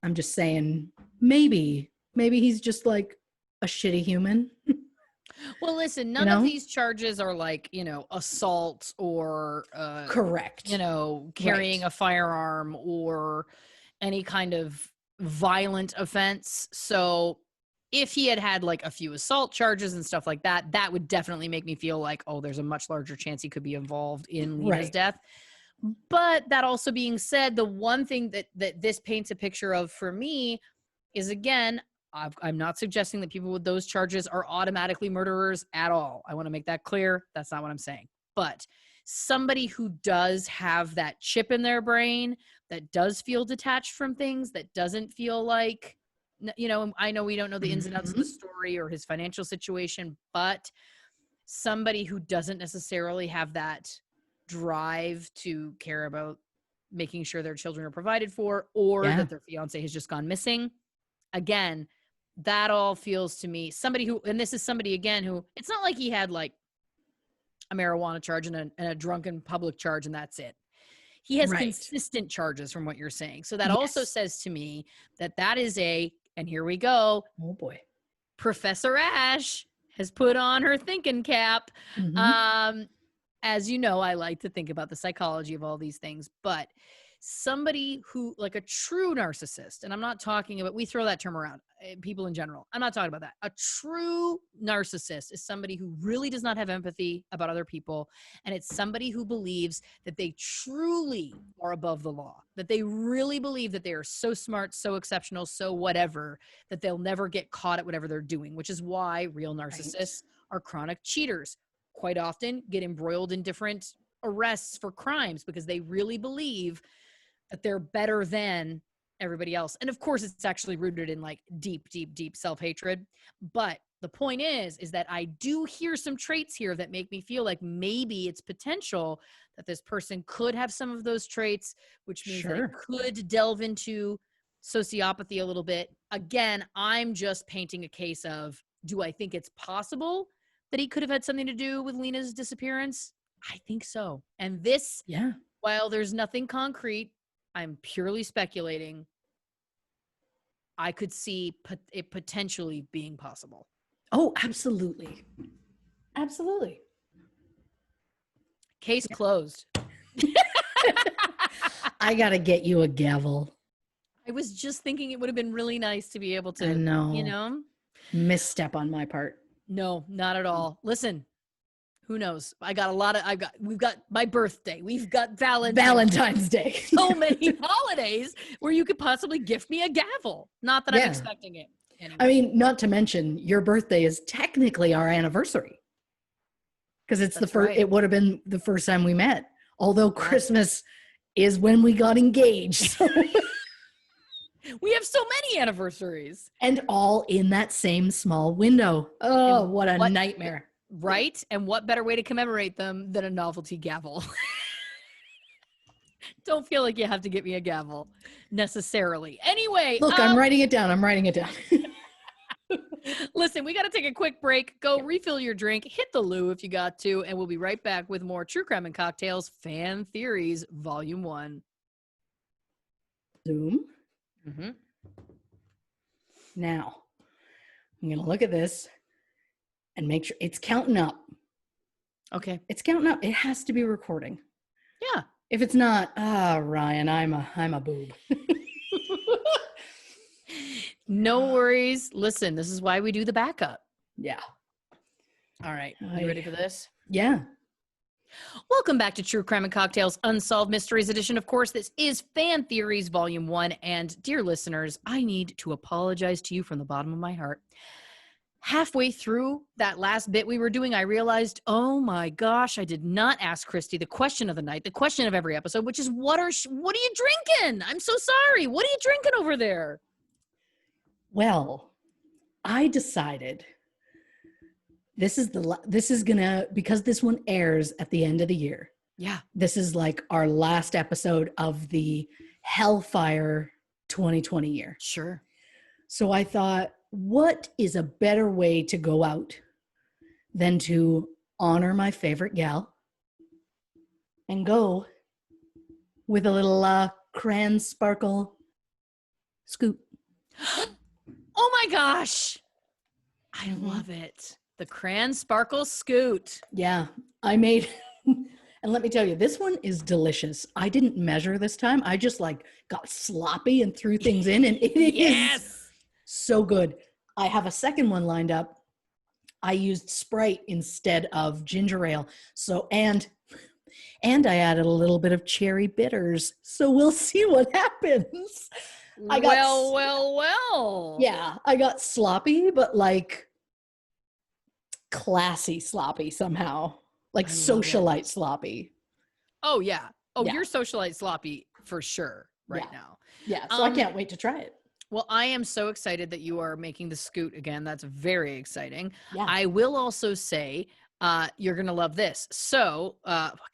I'm just saying maybe he's just like a shitty human. Well, listen, none of these charges are like, assault or correct. Carrying a firearm or any kind of violent offense. So if he had like a few assault charges and stuff like that, that would definitely make me feel like, oh, there's a much larger chance he could be involved in Lena's death. But that also being said, the one thing that this paints a picture of for me is, again, I'm not suggesting that people with those charges are automatically murderers at all. I want to make that clear. That's not what I'm saying. But somebody who does have that chip in their brain, that does feel detached from things, that doesn't feel like, I know we don't know the ins and outs of the story or his financial situation, but somebody who doesn't necessarily have that drive to care about making sure their children are provided for, or that their fiance has just gone missing. Again, that all feels to me somebody who, and this is somebody again who, it's not like he had like a marijuana charge and a drunken public charge and that's it. He has consistent charges from what you're saying. So that also says to me that is and here we go. Oh boy. Professor Ash has put on her thinking cap. As you know, I like to think about the psychology of all these things, but somebody who, like a true narcissist, and I'm not talking about, we throw that term around, people in general. I'm not talking about that. A true narcissist is somebody who really does not have empathy about other people. And it's somebody who believes that they truly are above the law, that they really believe that they are so smart, so exceptional, so whatever, that they'll never get caught at whatever they're doing, which is why real narcissists are chronic cheaters. Quite often get embroiled in different arrests for crimes because they really believe that they're better than everybody else. And of course, it's actually rooted in like deep, deep, deep self-hatred. But the point is that I do hear some traits here that make me feel like maybe it's potential that this person could have some of those traits, which means that it could delve into sociopathy a little bit. Again, I'm just painting a case of, do I think it's possible that he could have had something to do with Lena's disappearance? I think so. And this, while there's nothing concrete, I'm purely speculating, I could see it potentially being possible. Oh, absolutely. Absolutely. Case closed. I got to get you a gavel. I was just thinking it would have been really nice to be able to, I know. Misstep on my part. No, not at all. Listen, who knows? We've got my birthday. We've got Valentine's Day. So many holidays where you could possibly gift me a gavel. Not that I'm expecting it. Anyway. I mean, not to mention your birthday is technically our anniversary. Because it's it would have been the first time we met. Although Christmas is when we got engaged. We have so many anniversaries. And all in that same small window. Oh, what a nightmare. Right? And what better way to commemorate them than a novelty gavel? Don't feel like you have to get me a gavel necessarily. Anyway. Look, I'm writing it down. Listen, we got to take a quick break. Go refill your drink. Hit the loo if you got to. And we'll be right back with more True Crime and Cocktails Fan Theories Volume 1. Zoom. Mm-hmm. Now, I'm going to look at this and make sure it's counting up. Okay. It's counting up. It has to be recording. Yeah. If it's not, Ryan, I'm a boob. No worries. Listen, this is why we do the backup. Yeah. All right. You ready for this? Yeah. Welcome back to True Crime and Cocktails Unsolved Mysteries Edition. Of course, this is Fan Theories Volume 1. And dear listeners, I need to apologize to you from the bottom of my heart. Halfway through that last bit we were doing, I realized, oh my gosh, I did not ask Christy the question of the night, the question of every episode, which is, what are you drinking? I'm so sorry. What are you drinking over there? Well, I decided because this one airs at the end of the year. Yeah. This is like our last episode of the Hellfire 2020 year. Sure. So I thought, what is a better way to go out than to honor my favorite gal and go with a little cran sparkle scoop. Oh my gosh. I love it. The Cran Sparkle Scoot. Yeah, I made, and let me tell you, this one is delicious. I didn't measure this time. I just got sloppy and threw things in, and it is so good. I have a second one lined up. I used Sprite instead of ginger ale. So, and I added a little bit of cherry bitters. So we'll see what happens. Well. Yeah, I got sloppy, but classy sloppy somehow, socialite sloppy. Oh yeah. Oh, yeah. You're socialite sloppy for sure now. Yeah. So I can't wait to try it. Well, I am so excited that you are making the scoot again. That's very exciting. Yeah. I will also say, you're going to love this. So,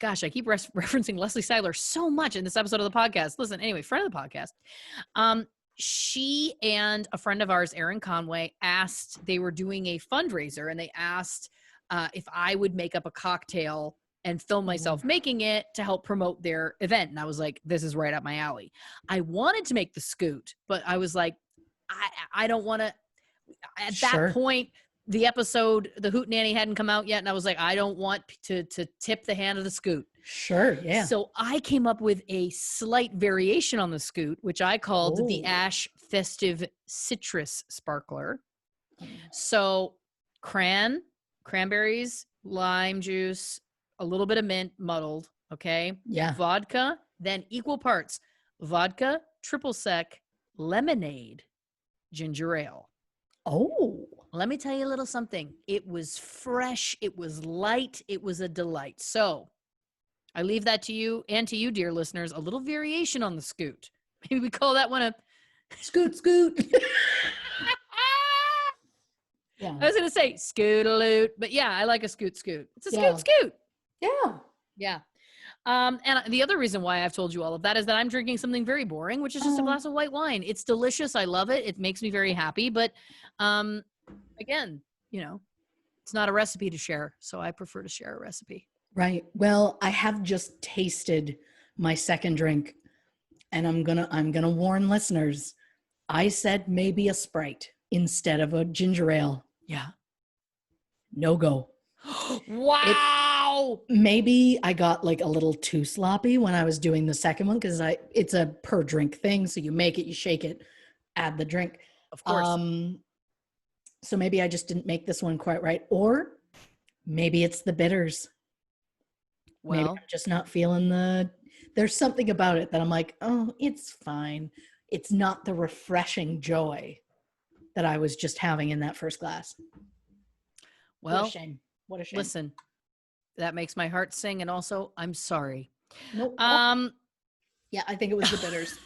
gosh, I keep referencing Leslie Seiler so much in this episode of the podcast. Listen, anyway, friend of the podcast. She and a friend of ours, Erin Conway, they were doing a fundraiser, and they asked if I would make up a cocktail and film myself making it to help promote their event. And I was like, this is right up my alley. I wanted to make the scoot, but I was like, I don't want to, at that point, the episode, the Hootenanny hadn't come out yet. And I was like, I don't want to tip the hand of the scoot. Sure. Yeah. So I came up with a slight variation on the scoot, which I called the Ash Festive Citrus Sparkler. So cranberries, lime juice, a little bit of mint muddled. Okay. Yeah. Vodka, then equal parts vodka, triple sec, lemonade, ginger ale. Oh. Let me tell you a little something. It was fresh. It was light. It was a delight. So I leave that to you and to you, dear listeners, a little variation on the scoot. Maybe we call that one a scoot. Yeah. I was going to say scoot-a-loot, but yeah, I like a scoot. It's a scoot. Yeah. Yeah. And the other reason why I've told you all of that is that I'm drinking something very boring, which is just a glass of white wine. It's delicious. I love it. It makes me very happy. But again, it's not a recipe to share. So I prefer to share a recipe. Right. Well, I have just tasted my second drink, and I'm gonna warn listeners. I said maybe a Sprite instead of a ginger ale. Yeah. No go. Wow. Maybe I got a little too sloppy when I was doing the second one, because it's a per drink thing. So you make it, you shake it, add the drink. Of course. So maybe I just didn't make this one quite right. Or maybe it's the bitters. Well, maybe I'm just not feeling there's something about it that I'm like, oh, it's fine. It's not the refreshing joy that I was just having in that first glass. Well, what a shame. What a shame. Listen, that makes my heart sing. And also, I'm sorry. Nope. Yeah, I think it was the bitters.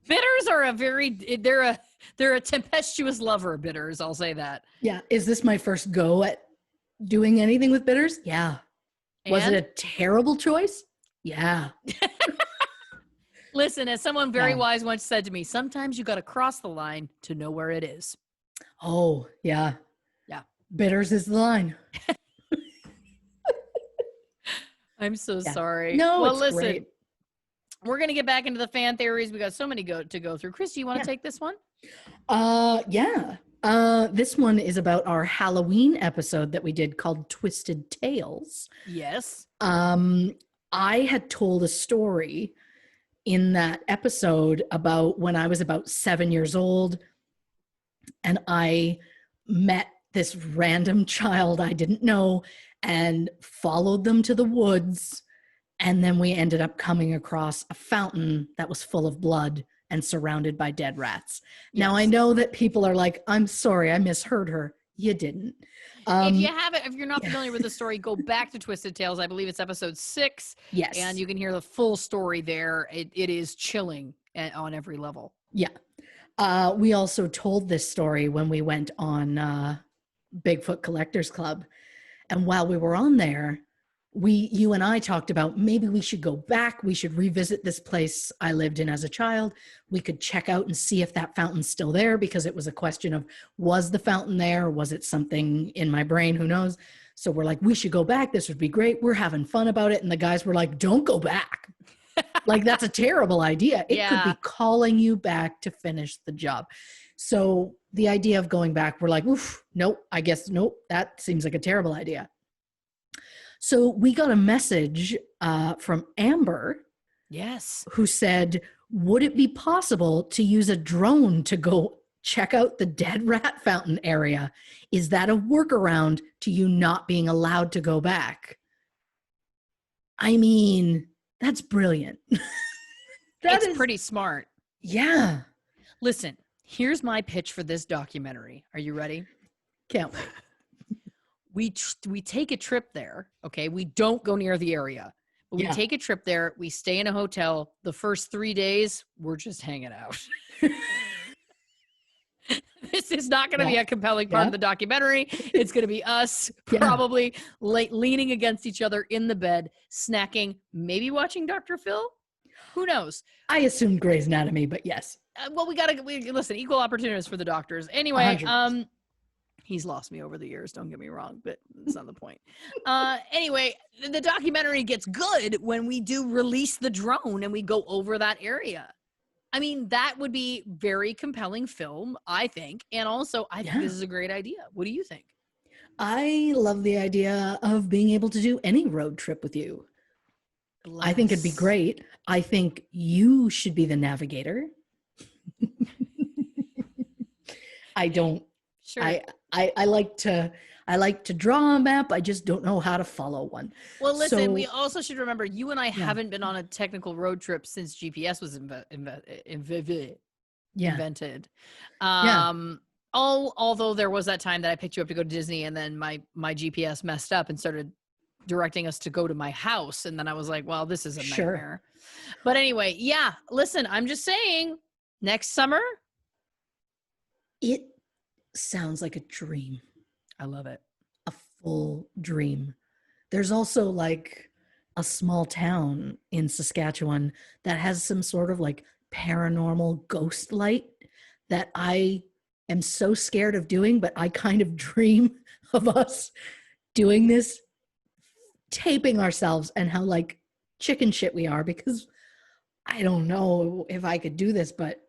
Bitters are they're a tempestuous lover, bitters. I'll say that. Yeah. Is this my first go at doing anything with bitters? Yeah. Was it a terrible choice? Yeah. Listen, as someone very wise once said to me, sometimes you got to cross the line to know where it is. Oh, yeah. Yeah. Bitters is the line. I'm so sorry. No, well, it's listen. great. we're going to get back into the fan theories. We got so many to go through. Christy, you want to take this one? Yeah. This one is about our Halloween episode that we did called Twisted Tales. Yes. I had told a story in that episode about when I was about 7 years old, and I met this random child I didn't know and followed them to the woods. And then we ended up coming across a fountain that was full of blood and surrounded by dead rats. Yes. Now, I know that people are like, I'm sorry, I misheard her. You didn't. If you're not familiar with the story, go back to Twisted Tales. I believe it's episode 6. Yes. And you can hear the full story there. It is chilling on every level. Yeah. We also told this story when we went on Bigfoot Collectors Club. And while we were on there, you and I talked about maybe we should go back. We should revisit this place I lived in as a child. We could check out and see if that fountain's still there, because it was a question of, was the fountain there? Was it something in my brain? Who knows? So we're like, we should go back. This would be great. We're having fun about it. And the guys were like, don't go back. Like, that's a terrible idea. It could be calling you back to finish the job. So the idea of going back, we're like, oof, nope, that seems like a terrible idea. So we got a message from Amber. Yes. Who said, would it be possible to use a drone to go check out the dead rat fountain area? Is that a workaround to you not being allowed to go back? I mean, that's brilliant. It's pretty smart. Yeah. Listen, here's my pitch for this documentary. Are you ready? Can't wait. We take a trip there, okay? We don't go near the area, but we take a trip there. We stay in a hotel. The first 3 days, we're just hanging out. This is not going to be a compelling part of the documentary. It's going to be us probably leaning against each other in the bed, snacking, maybe watching Dr. Phil. Who knows? I assumed Grey's Anatomy, but yes. Well, listen, equal opportunities for the doctors. Anyway, 100%. He's lost me over the years, don't get me wrong, but that's not the point. Anyway, the documentary gets good when we do release the drone and we go over that area. I mean, that would be very compelling film, I think. And also, I think this is a great idea. What do you think? I love the idea of being able to do any road trip with you. I think it'd be great. I think you should be the navigator. I don't. Sure. I like to draw a map. I just don't know how to follow one. Well, listen, we also should remember you and I haven't been on a technical road trip since GPS was invented. Although there was that time that I picked you up to go to Disney, and then my GPS messed up and started directing us to go to my house, and then I was like, well, this is a nightmare. But anyway, listen, I'm just saying, next summer, it sounds like a dream. I love it. A full dream. There's also like a small town in Saskatchewan that has some sort of like paranormal ghost light that I am so scared of doing, but I kind of dream of us doing this, taping ourselves, and how like chicken shit we are, because I don't know if I could do this, but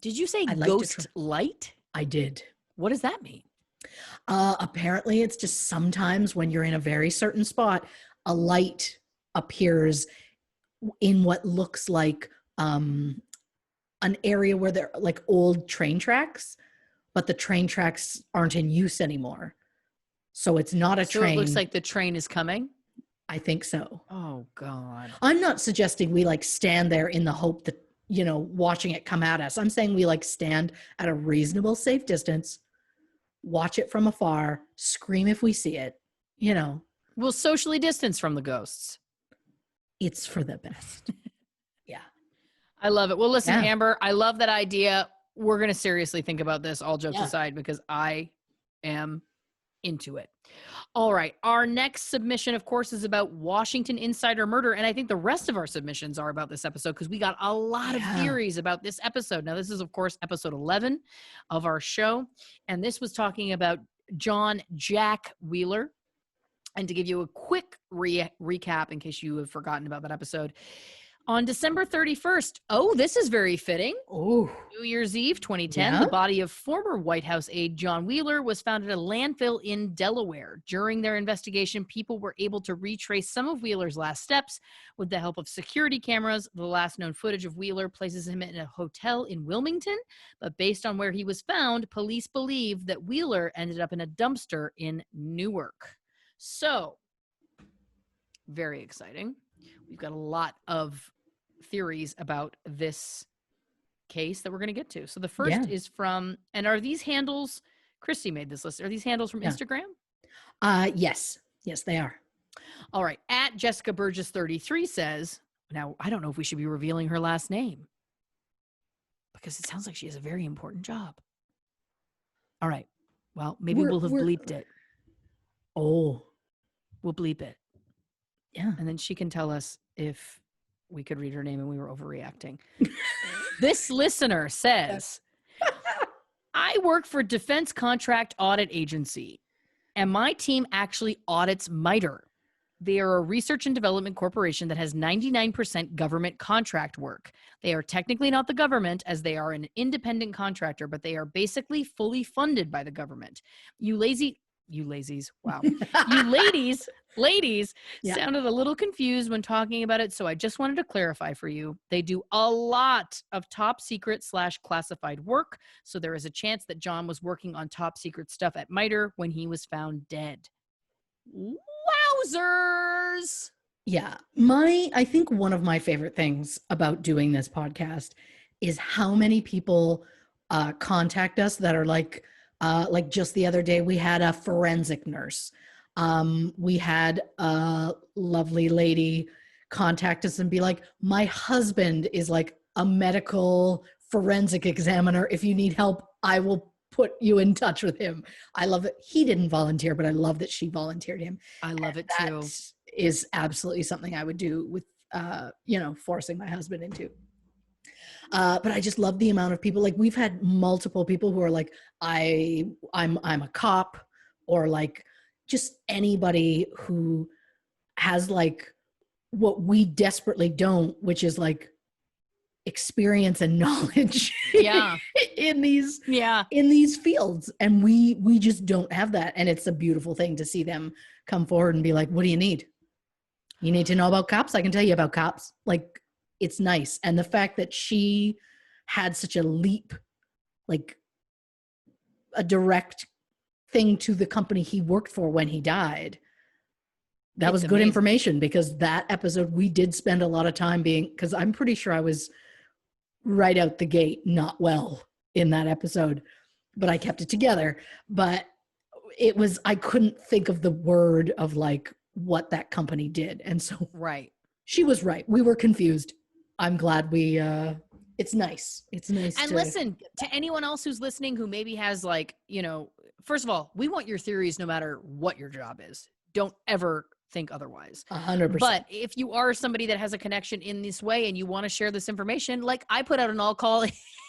did you say ghost light? I did. What does that mean? Apparently it's just sometimes when you're in a very certain spot, a light appears in what looks like an area where there are like old train tracks, but the train tracks aren't in use anymore. So it's not a train. So it looks like the train is coming? I think so. Oh, God. I'm not suggesting we like stand there in the hope that, watching it come at us. I'm saying we like stand at a reasonable, safe distance, watch it from afar, scream if we see it, We'll socially distance from the ghosts. It's for the best. Yeah. I love it. Well, listen, Amber, I love that idea. We're going to seriously think about this, all jokes aside, because I am into it. All right. Our next submission, of course, is about Washington insider murder. And I think the rest of our submissions are about this episode because we got a lot of theories about this episode. Now, this is, of course, episode 11 of our show. And this was talking about John Jack Wheeler. And to give you a quick recap, in case you have forgotten about that episode, On December 31st, oh, this is very fitting. Oh, New Year's Eve 2010, the body of former White House aide John Wheeler was found at a landfill in Delaware. During their investigation, people were able to retrace some of Wheeler's last steps with the help of security cameras. The last known footage of Wheeler places him in a hotel in Wilmington, but based on where he was found, police believe that Wheeler ended up in a dumpster in Newark. So, very exciting. We've got a lot of theories about this case that we're going to get to. So the first is from, and are these handles, Christy made this list, are these handles from Instagram? Yes, they are. All right. At Jessica Burgess 33 says, now I don't know if we should be revealing her last name because it sounds like she has a very important job. All right. Well, maybe we'll have bleeped it. Oh, we'll bleep it. Yeah. And then she can tell us if we could read her name and we were overreacting. This listener says, I work for Defense Contract Audit Agency, and my team actually audits MITRE. They are a research and development corporation that has 99% government contract work. They are technically not the government as they are an independent contractor, but they are basically fully funded by the government. You ladies sounded a little confused when talking about it, so I just wanted to clarify for you. They do a lot of top secret / classified work, so there is a chance that John was working on top secret stuff at MITRE when he was found dead. Wowzers! Yeah. I think one of my favorite things about doing this podcast is how many people contact us that are like just the other day, we had a forensic nurse. We had a lovely lady contact us and be like, my husband is like a medical forensic examiner. If you need help, I will put you in touch with him. I love it. He didn't volunteer, but I love that she volunteered him. I love it too. That is absolutely something I would do with, forcing my husband into. But I just love the amount of people, like we've had multiple people who are like, I'm a cop, or like just anybody who has like what we desperately don't, which is like experience and knowledge in these fields. And we just don't have that. And it's a beautiful thing to see them come forward and be like, what do you need? You need to know about cops? I can tell you about cops. Like, it's nice. And the fact that she had such a leap, like a direct thing to the company he worked for when he died, that was good information, because that episode we did spend a lot of time because I'm pretty sure I was right out the gate not well in that episode, but I kept it together. But I couldn't think of the word of like what that company did. And so she was right. We were confused. I'm glad it's nice. It's nice. And listen, to anyone else who's listening who maybe has like, first of all, we want your theories no matter what your job is. Don't ever think otherwise. 100%. But if you are somebody that has a connection in this way and you want to share this information, like I put out an all call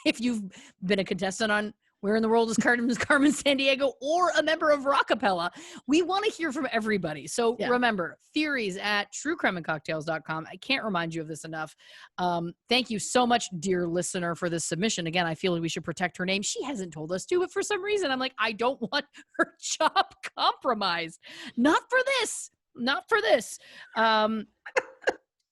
if you've been a contestant on Where in the World is Carmen Sandiego, or a member of Rockapella. We want to hear from everybody. So remember, theories at truecrimeandcocktails.com. I can't remind you of this enough. Thank you so much, dear listener, for this submission. Again, I feel like we should protect her name. She hasn't told us to, but for some reason, I'm like, I don't want her job compromised. Not for this.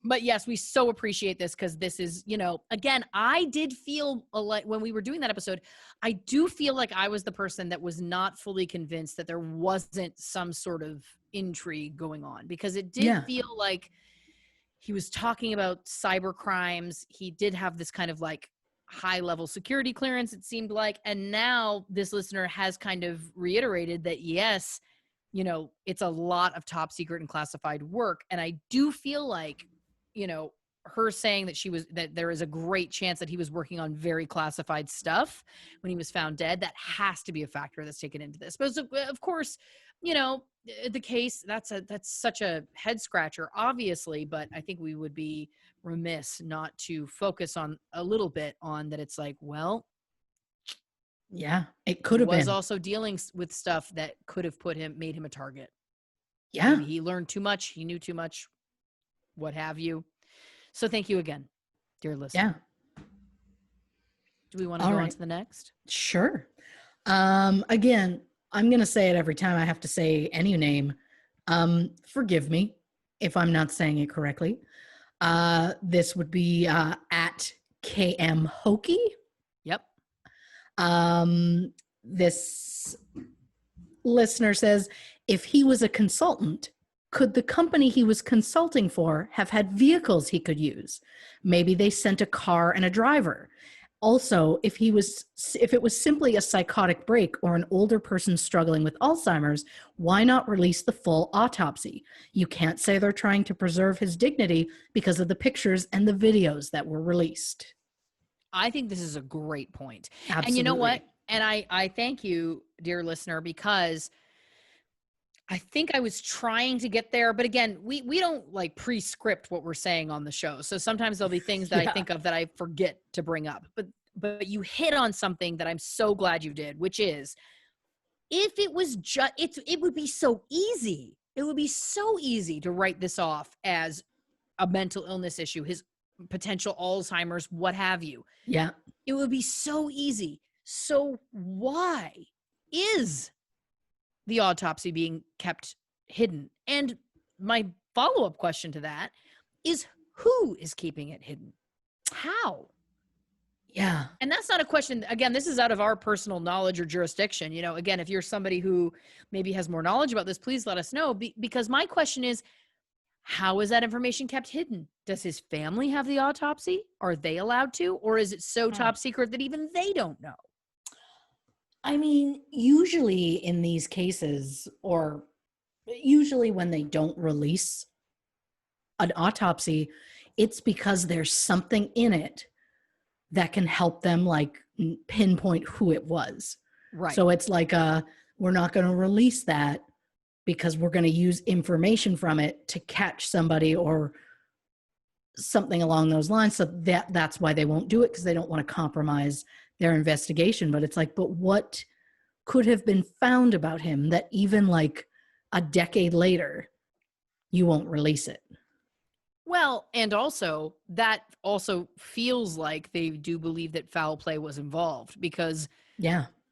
But yes, we so appreciate this, because this is, again, I did feel like when we were doing that episode, I do feel like I was the person that was not fully convinced that there wasn't some sort of intrigue going on, because it did feel like he was talking about cyber crimes. He did have this kind of like high level security clearance, it seemed like. And now this listener has kind of reiterated that, yes, it's a lot of top secret and classified work. And I do feel like, her saying that there is a great chance that he was working on very classified stuff when he was found dead, that has to be a factor that's taken into this. But of course, the case, that's such a head scratcher, obviously, but I think we would be remiss not to focus on a little bit on that. It's like, well, yeah, it could have been. Was also dealing with stuff that could have made him a target. Yeah. Maybe he learned too much. He knew too much, what have you. So thank you again, dear listener. Yeah. Do we want to go on to the next? Sure. Again, I'm going to say it every time I have to say any name. Forgive me if I'm not saying it correctly. This would be at KM Hokey. Yep. This listener says, if he was a consultant, could the company he was consulting for have had vehicles he could use? Maybe they sent a car and a driver. Also, if it was simply a psychotic break or an older person struggling with Alzheimer's, why not release the full autopsy? You can't say they're trying to preserve his dignity because of the pictures and the videos that were released. I think this is a great point. Absolutely. And you know what? And I thank you, dear listener, because I think I was trying to get there, but again, we don't like pre-script what we're saying on the show. So sometimes there'll be things that I think of that I forget to bring up. But you hit on something that I'm so glad you did, which is if it was just it would be so easy. It would be so easy to write this off as a mental illness issue, his potential Alzheimer's, what have you. Yeah. It would be so easy. So why is the autopsy being kept hidden? And my follow-up question to that is, who is keeping it hidden? How? Yeah. And that's not a question. Again, this is out of our personal knowledge or jurisdiction. You know, again, if you're somebody who maybe has more knowledge about this, please let us know. Because my question is, how is that information kept hidden? Does his family have the autopsy? Are they allowed to? Or is it so top secret that even they don't know? I mean, usually in these cases, or usually when they don't release an autopsy, it's because there's something in it that can help them like pinpoint who it was. Right. So it's like, we're not going to release that because we're going to use information from it to catch somebody or something along those lines. So that's why they won't do it, because they don't want to compromise their investigation. But it's like, but what could have been found about him that even like a decade later, you won't release it? Well, and also that also feels like they do believe that foul play was involved, because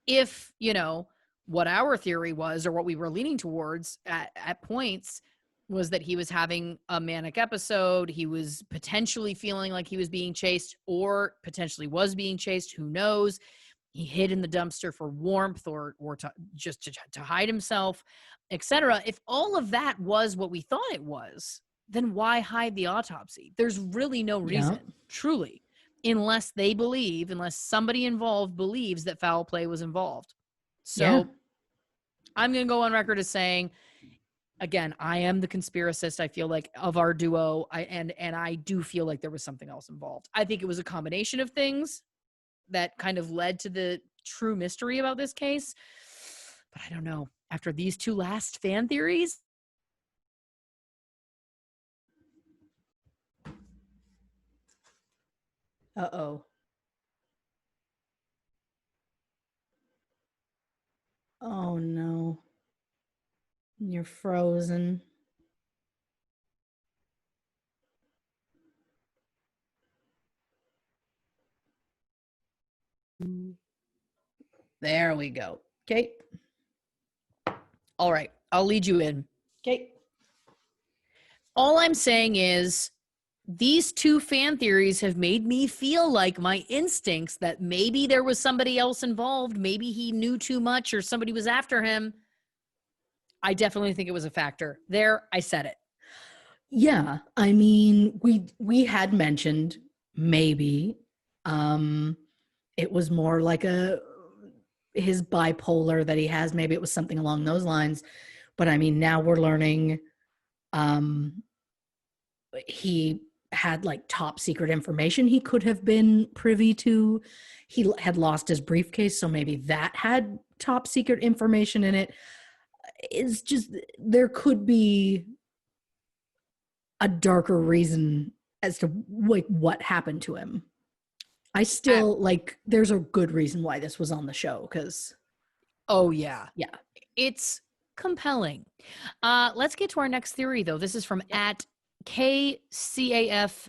if, you know, what our theory was, or what we were leaning towards at points, was that he was having a manic episode. He was potentially feeling like he was being chased, or potentially was being chased. Who knows? He hid in the dumpster for warmth, or to hide himself, etc. If all of that was what we thought it was, then why hide the autopsy? There's really no reason, truly, unless somebody involved believes that foul play was involved. So I'm going to go on record as saying, again, I am the conspiracist, I feel like, of our duo. And I do feel like there was something else involved. I think it was a combination of things that kind of led to the true mystery about this case. But I don't know. After these two last fan theories. Uh-oh. Oh, no. You're frozen. There we go. Okay. All right. I'll lead you in. Okay. All I'm saying is these two fan theories have made me feel like my instincts that maybe there was somebody else involved. Maybe he knew too much, or somebody was after him. I definitely think it was a factor. There, I said it. Yeah. I mean, we had mentioned maybe it was more like his bipolar that he has. Maybe it was something along those lines. But I mean, now we're learning he had like top secret information he could have been privy to. He had lost his briefcase, so maybe that had top secret information in it. It's just, there could be a darker reason as to like what happened to him. I still like, there's a good reason why this was on the show, because it's compelling. Let's get to our next theory, though. This is from at KCAF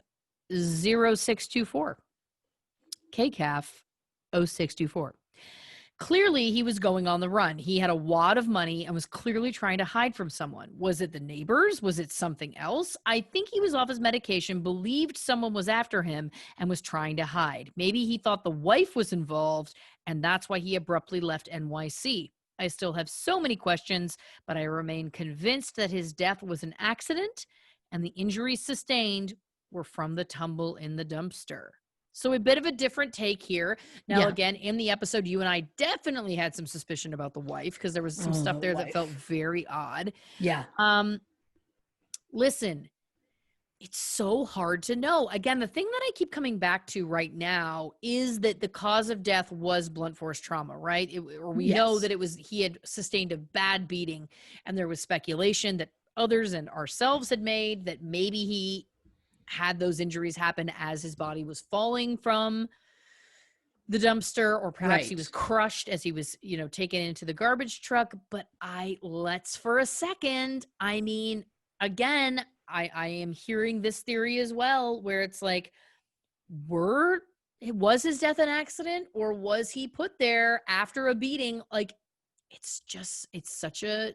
0624. KCAF 0624. Clearly, he was going on the run. He had a wad of money and was clearly trying to hide from someone. Was it the neighbors? Was it something else? I think he was off his medication, believed someone was after him, and was trying to hide. Maybe he thought the wife was involved, and that's why he abruptly left NYC. I still have so many questions, but I remain convinced that his death was an accident, and the injuries sustained were from the tumble in the dumpster. So a bit of a different take here. Now, again, in the episode, you and I definitely had some suspicion about the wife because there was some stuff there that felt very odd. Yeah. Listen, it's so hard to know. Again, the thing that I keep coming back to right now is that the cause of death was blunt force trauma, right? We know that he had sustained a bad beating, and there was speculation that others and ourselves had made that maybe he had those injuries happen as his body was falling from the dumpster, or perhaps he was crushed as he was, taken into the garbage truck. But let's for a second, I mean, again, I am hearing this theory as well, where it's like, was his death an accident, or was he put there after a beating? Like, it's such a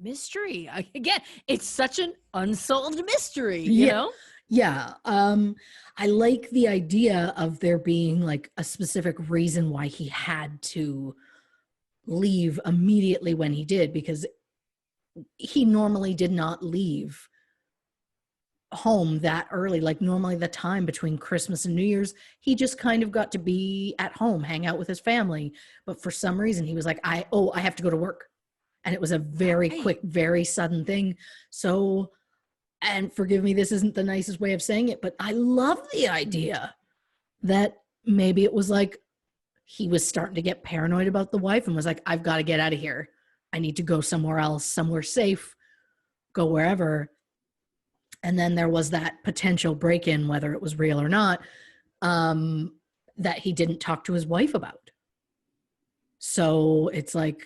mystery. Again, it's such an unsolved mystery, you know? Yeah. I like the idea of there being like a specific reason why he had to leave immediately when he did, because he normally did not leave home that early. Like, normally the time between Christmas and New Year's, he just kind of got to be at home, hang out with his family. But for some reason he was like, I have to go to work. And it was a very quick, very sudden thing. So, and forgive me, this isn't the nicest way of saying it, but I love the idea that maybe it was like he was starting to get paranoid about the wife and was like, I've got to get out of here. I need to go somewhere else, somewhere safe, go wherever. And then there was that potential break-in, whether it was real or not, that he didn't talk to his wife about. So it's like,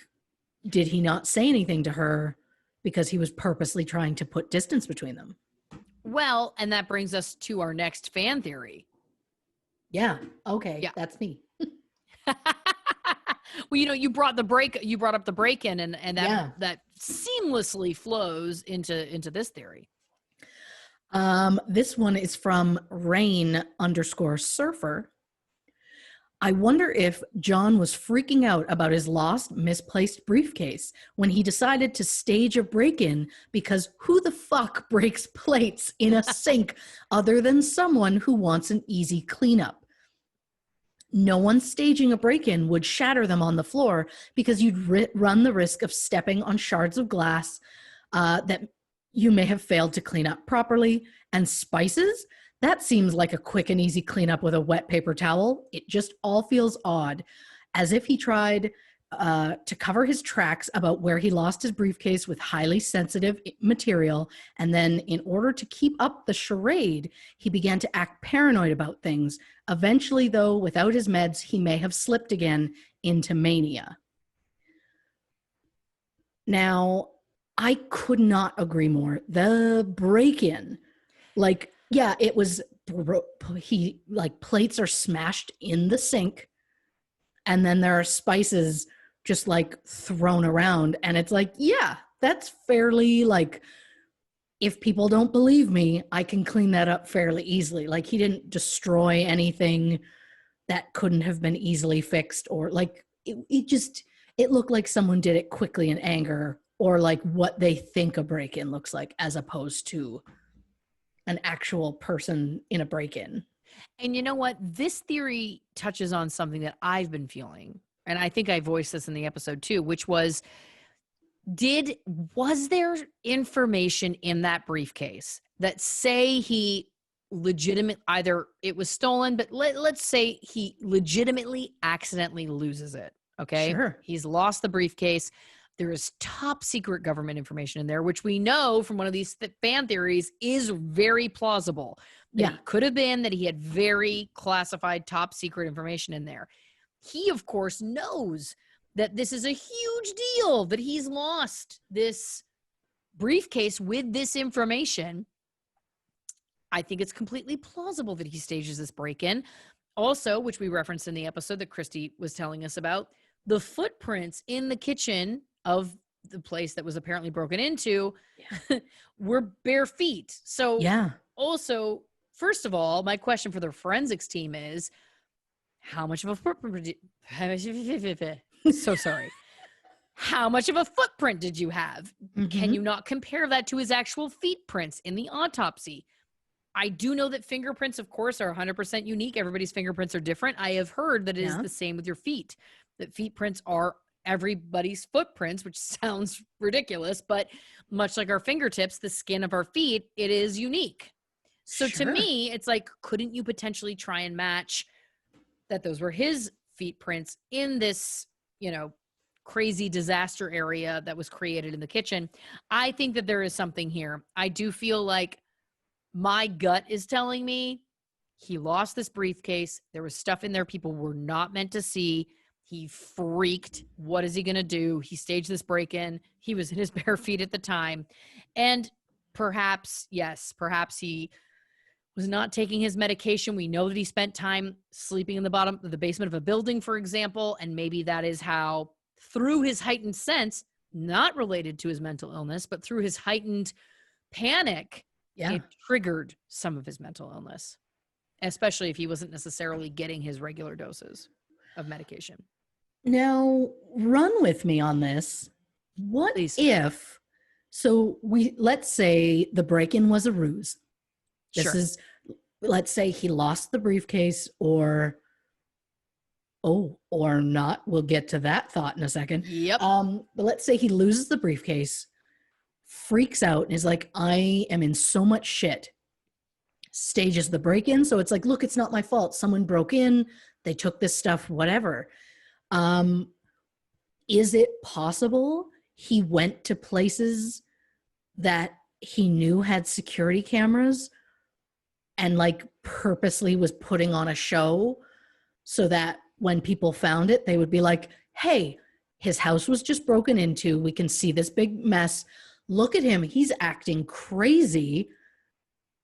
did he not say anything to her because he was purposely trying to put distance between them? Well, and that brings us to our next fan theory. Yeah. Okay. Yeah. That's me. Well, you brought up the break-in, and that seamlessly flows into this theory. This one is from Rain_surfer. I wonder if John was freaking out about his lost, misplaced briefcase when he decided to stage a break-in, because who the fuck breaks plates in a sink other than someone who wants an easy cleanup? No one staging a break-in would shatter them on the floor, because you'd run the risk of stepping on shards of glass that you may have failed to clean up properly. And spices? That seems like a quick and easy cleanup with a wet paper towel. It just all feels odd, as if he tried to cover his tracks about where he lost his briefcase with highly sensitive material. And then, in order to keep up the charade, he began to act paranoid about things. Eventually, though, without his meds, he may have slipped again into mania. Now, I could not agree more. The break-in, like, yeah, it was, plates are smashed in the sink, and then there are spices just like thrown around. And it's like, yeah, that's fairly, like, if people don't believe me, I can clean that up fairly easily. Like, he didn't destroy anything that couldn't have been easily fixed, or like, it looked like someone did it quickly in anger, or like what they think a break-in looks like, as opposed to an actual person in a break-in. And you know what? This theory touches on something that I've been feeling. And I think I voiced this in the episode too, which was, was there information in that briefcase that say he either it was stolen, but let's say he legitimately accidentally loses it. Okay. Sure. He's lost the briefcase. There is top secret government information in there, which we know from one of these fan theories is very plausible. It could have been that he had very classified top secret information in there. He, of course, knows that this is a huge deal, that he's lost this briefcase with this information. I think it's completely plausible that he stages this break-in. Also, which we referenced in the episode that Christy was telling us about, the footprints in the kitchen of the place that was apparently broken into were bare feet. So also, first of all, my question for the forensics team is, how much of a footprint so sorry. How much of a footprint did you have? Can you not compare that to his actual feet prints in the autopsy? I do know that fingerprints, of course, are 100% unique. Everybody's fingerprints are different. I have heard that it is the same with your feet, that feet prints are everybody's footprints, which sounds ridiculous, but much like our fingertips, the skin of our feet, it is unique. So to me, it's like, couldn't you potentially try and match that those were his feet prints in this, you know, crazy disaster area that was created in the kitchen? I think that there is something here. I do feel like my gut is telling me he lost this briefcase. There was stuff in there people were not meant to see. He freaked. What is he going to do? He staged this break-in. He was in his bare feet at the time. And perhaps, yes, perhaps he was not taking his medication. We know that he spent time sleeping in the basement of a building, for example. And maybe that is how, through his heightened sense, not related to his mental illness, but through his heightened panic, it triggered some of his mental illness, especially if he wasn't necessarily getting his regular doses of medication. Now, run with me on this. What if, so let's say the break-in was a ruse. Let's say he lost the briefcase or not. We'll get to that thought in a second. But let's say he loses the briefcase, freaks out, and is like, I am in so much shit. Stages the break-in. So it's like, look, it's not my fault. Someone broke in. They took this stuff, whatever. Is it possible he went to places that he knew had security cameras and like purposely was putting on a show so that when people found it, they would be like, hey, his house was just broken into. We can see this big mess. Look at him. He's acting crazy.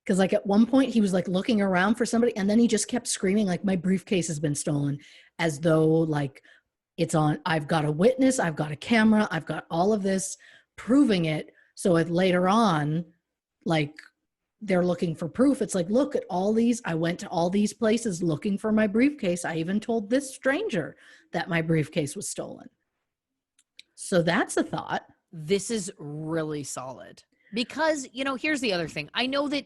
Because like at one point he was like looking around for somebody and then he just kept screaming like, my briefcase has been stolen, as though like it's on, I've got a witness, I've got a camera, I've got all of this proving it. So if later on, like they're looking for proof, it's like, look at all these, I went to all these places looking for my briefcase. I even told this stranger that my briefcase was stolen. So that's a thought. This is really solid because, you know, here's the other thing. I know that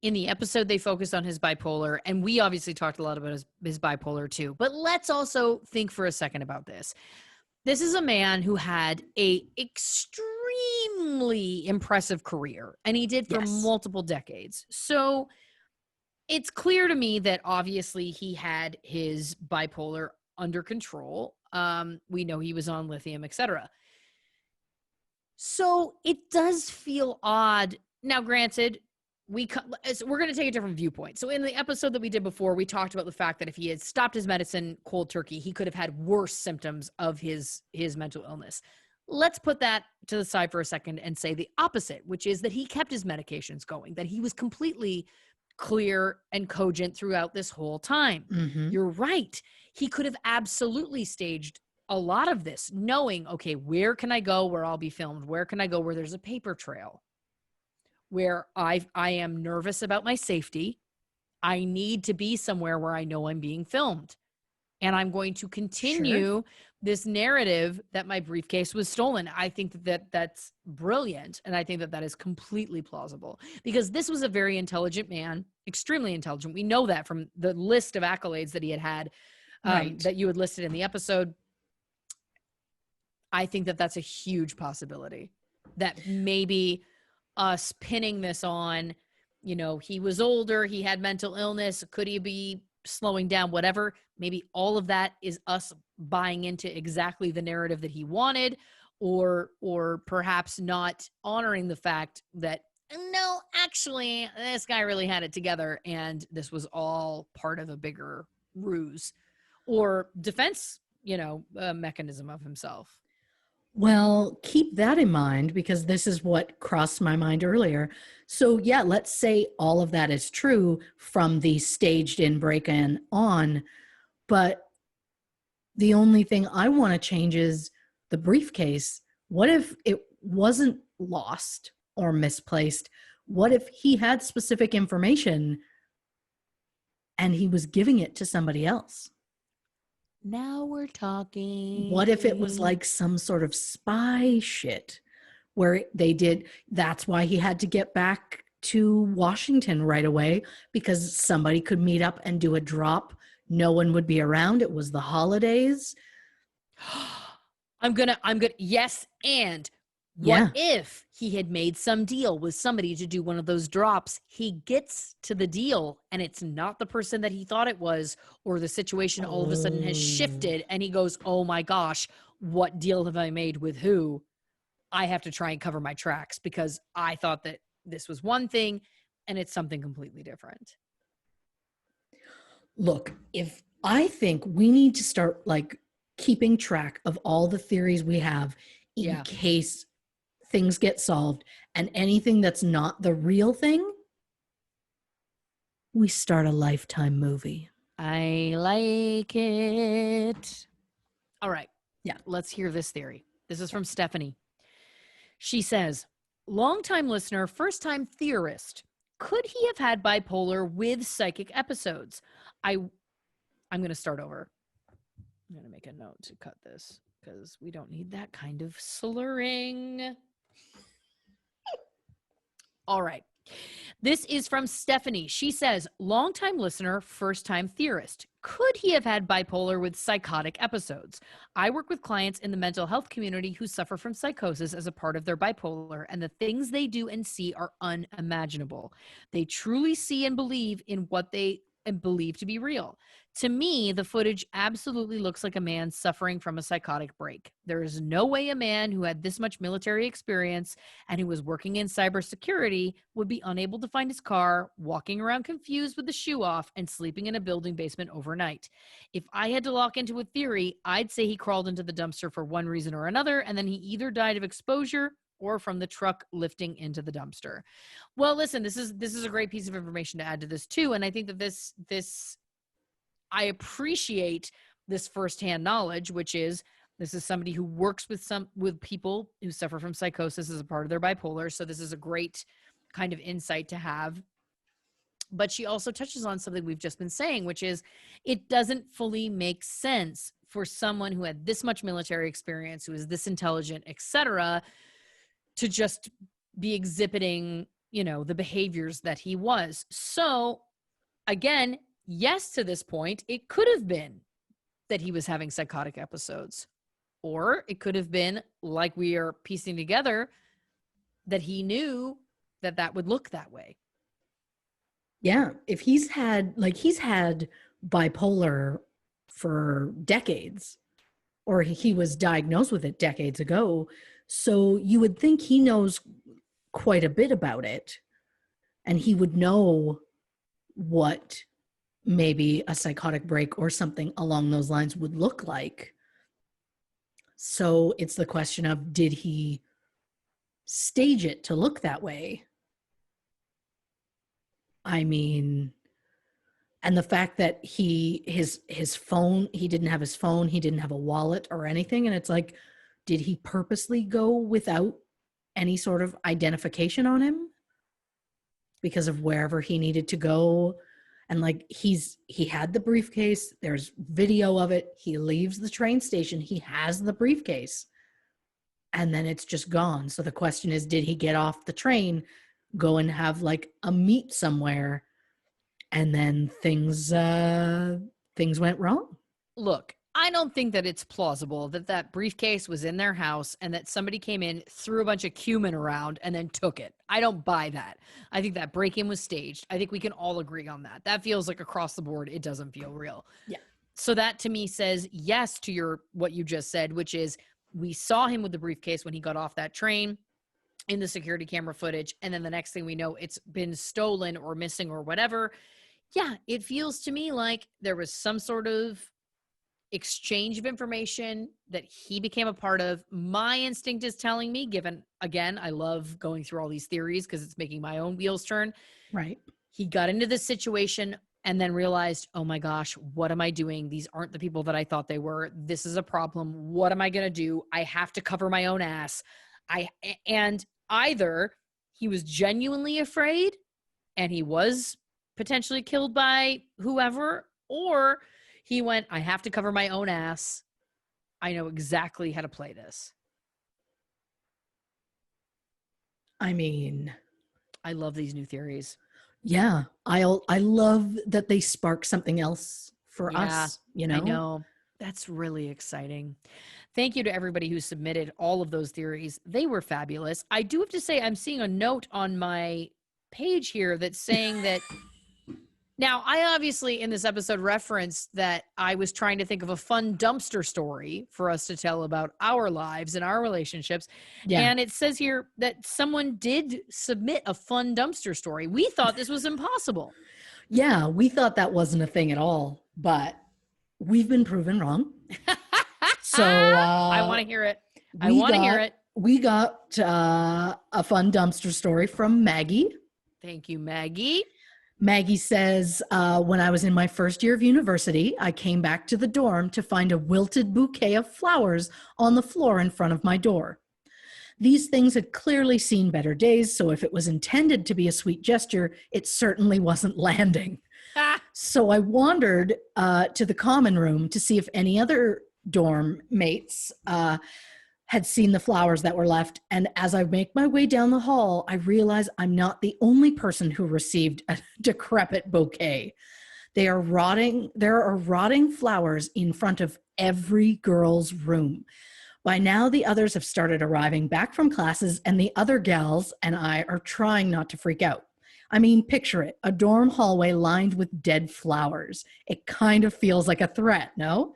in the episode they focused on his bipolar, and we obviously talked a lot about his bipolar too, but let's also think for a second about this. This is a man who had a extremely impressive career, and he did for multiple decades. So it's clear to me that obviously he had his bipolar under control. We know he was on lithium, etc. So it does feel odd. Now, granted, we're going to take a different viewpoint. So in the episode that we did before, we talked about the fact that if he had stopped his medicine cold turkey, he could have had worse symptoms of his mental illness. Let's put that to the side for a second and say the opposite, which is that he kept his medications going, that he was completely clear and cogent throughout this whole time. Mm-hmm. You're right. He could have absolutely staged a lot of this, knowing, okay, where can I go where I'll be filmed? Where can I go where there's a paper trail? Where I am nervous about my safety. I need to be somewhere where I know I'm being filmed. And I'm going to continue this narrative that my briefcase was stolen. I think that that's brilliant. And I think that that is completely plausible because this was a very intelligent man, extremely intelligent. We know that from the list of accolades that he had that you had listed in the episode. I think that that's a huge possibility that maybe us pinning this on, you know, he was older, he had mental illness, could he be slowing down, whatever. Maybe all of that is us buying into exactly the narrative that he wanted, or perhaps not honoring the fact that, no, actually, this guy really had it together and this was all part of a bigger ruse or defense, mechanism of himself. Well, keep that in mind because this is what crossed my mind earlier. So, yeah, let's say all of that is true from the staged in break in on, but the only thing I want to change is the briefcase. What if it wasn't lost or misplaced? What if he had specific information and he was giving it to somebody else? Now we're talking. What if it was like some sort of spy shit where they did? That's why he had to get back to Washington right away, because somebody could meet up and do a drop. No one would be around. It was the holidays. I'm gonna, yes. And what if he had made some deal with somebody to do one of those drops? He gets to the deal and it's not the person that he thought it was, or the situation all of a sudden has shifted and he goes, oh my gosh, what deal have I made with who? I have to try and cover my tracks because I thought that this was one thing and it's something completely different. Look, if I think we need to start like keeping track of all the theories we have in case things get solved, and anything that's not the real thing, we start a Lifetime movie. I like it. All right. Yeah. Let's hear this theory. This is from Stephanie. She says, longtime listener, first time theorist. Could he have had bipolar with psychic episodes? I'm going to start over. I'm going to make a note to cut this because we don't need that kind of slurring. All right. This is from Stephanie. She says, longtime listener, first-time theorist. Could he have had bipolar with psychotic episodes? I work with clients in the mental health community who suffer from psychosis as a part of their bipolar, and the things they do and see are unimaginable. They truly see and believe in what they believe to be real. To me, the footage absolutely looks like a man suffering from a psychotic break. There is no way a man who had this much military experience and who was working in cybersecurity would be unable to find his car, walking around confused with the shoe off, and sleeping in a building basement overnight. If I had to lock into a theory, I'd say he crawled into the dumpster for one reason or another, and then he either died of exposure or from the truck lifting into the dumpster. Well, listen, this is a great piece of information to add to this too, and I think that this I appreciate this firsthand knowledge, which is this is somebody who works with people who suffer from psychosis as a part of their bipolar. So this is a great kind of insight to have. But she also touches on something we've just been saying, which is it doesn't fully make sense for someone who had this much military experience, who is this intelligent, etc., to just be exhibiting, the behaviors that he was. So again, yes, to this point, it could have been that he was having psychotic episodes, or it could have been, like we are piecing together, that he knew that would look that way. Yeah. If he's had bipolar for decades, or he was diagnosed with it decades ago. So you would think he knows quite a bit about it, and he would know what maybe a psychotic break or something along those lines would look like. So it's the question of, did he stage it to look that way? I mean, and the fact that his phone, he didn't have his phone, he didn't have a wallet or anything. And it's like, did he purposely go without any sort of identification on him because of wherever he needed to go? And like, he had the briefcase, there's video of it. He leaves the train station, he has the briefcase, and then it's just gone. So the question is, did he get off the train, go and have like a meet somewhere, and then things went wrong? Look, I don't think that it's plausible that briefcase was in their house and that somebody came in, threw a bunch of cumin around, and then took it. I don't buy that. I think that break-in was staged. I think we can all agree on that. That feels like across the board, it doesn't feel real. Yeah. So that to me says yes to what you just said, which is we saw him with the briefcase when he got off that train in the security camera footage. And then the next thing we know, it's been stolen or missing or whatever. Yeah, it feels to me like there was some sort of exchange of information that he became a part of. My instinct is telling me, given, again, I love going through all these theories because it's making my own wheels turn. Right. He got into this situation and then realized, oh my gosh, what am I doing? These aren't the people that I thought they were. This is a problem. What am I going to do? I have to cover my own ass. And either he was genuinely afraid and he was potentially killed by whoever, or he went, I have to cover my own ass. I know exactly how to play this. I mean, I love these new theories. Yeah. I love that they spark something else for us, you know? I know. That's really exciting. Thank you to everybody who submitted all of those theories. They were fabulous. I do have to say, I'm seeing a note on my page here that's saying that now, I obviously in this episode referenced that I was trying to think of a fun dumpster story for us to tell about our lives and our relationships. Yeah. And it says here that someone did submit a fun dumpster story. We thought this was impossible. Yeah, we thought that wasn't a thing at all, but we've been proven wrong. So I want to hear it. I want to hear it. We got a fun dumpster story from Maggie. Thank you, Maggie. Maggie says, when I was in my first year of university, I came back to the dorm to find a wilted bouquet of flowers on the floor in front of my door. These things had clearly seen better days, so if it was intended to be a sweet gesture, it certainly wasn't landing. So I wandered to the common room to see if any other dorm mates had seen the flowers that were left. And as I make my way down the hall, I realize I'm not the only person who received a decrepit bouquet. There are rotting flowers in front of every girl's room. By now, the others have started arriving back from classes, and the other gals and I are trying not to freak out. I mean, picture it, a dorm hallway lined with dead flowers. It kind of feels like a threat, no?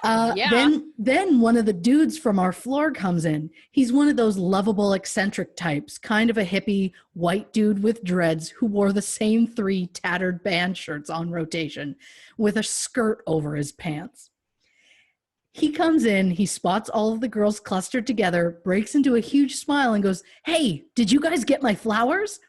Yeah. Then one of the dudes from our floor comes in. He's one of those lovable eccentric types, kind of a hippie white dude with dreads who wore the same 3 tattered band shirts on rotation with a skirt over his pants. He comes in, he spots all of the girls clustered together, breaks into a huge smile and goes, "Hey, did you guys get my flowers?"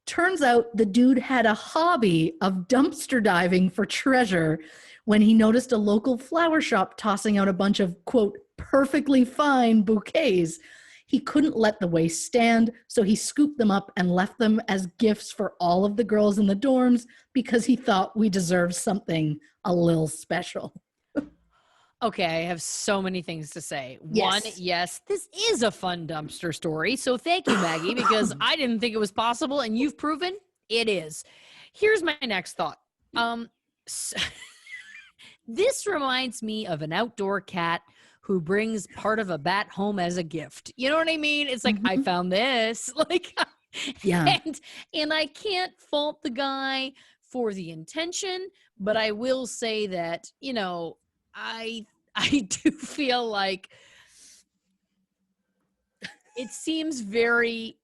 Turns out the dude had a hobby of dumpster diving for treasure when he noticed a local flower shop tossing out a bunch of, quote, perfectly fine bouquets. He couldn't let the waste stand, so he scooped them up and left them as gifts for all of the girls in the dorms because he thought we deserved something a little special. Okay, I have so many things to say. Yes. One, yes, this is a fun dumpster story. So thank you, Maggie, because I didn't think it was possible, and you've proven it is. Here's my next thought. This reminds me of an outdoor cat who brings part of a bat home as a gift. You know what I mean? It's like, I found this. Like, yeah. And I can't fault the guy for the intention, but I will say that, you know, I do feel like it seems very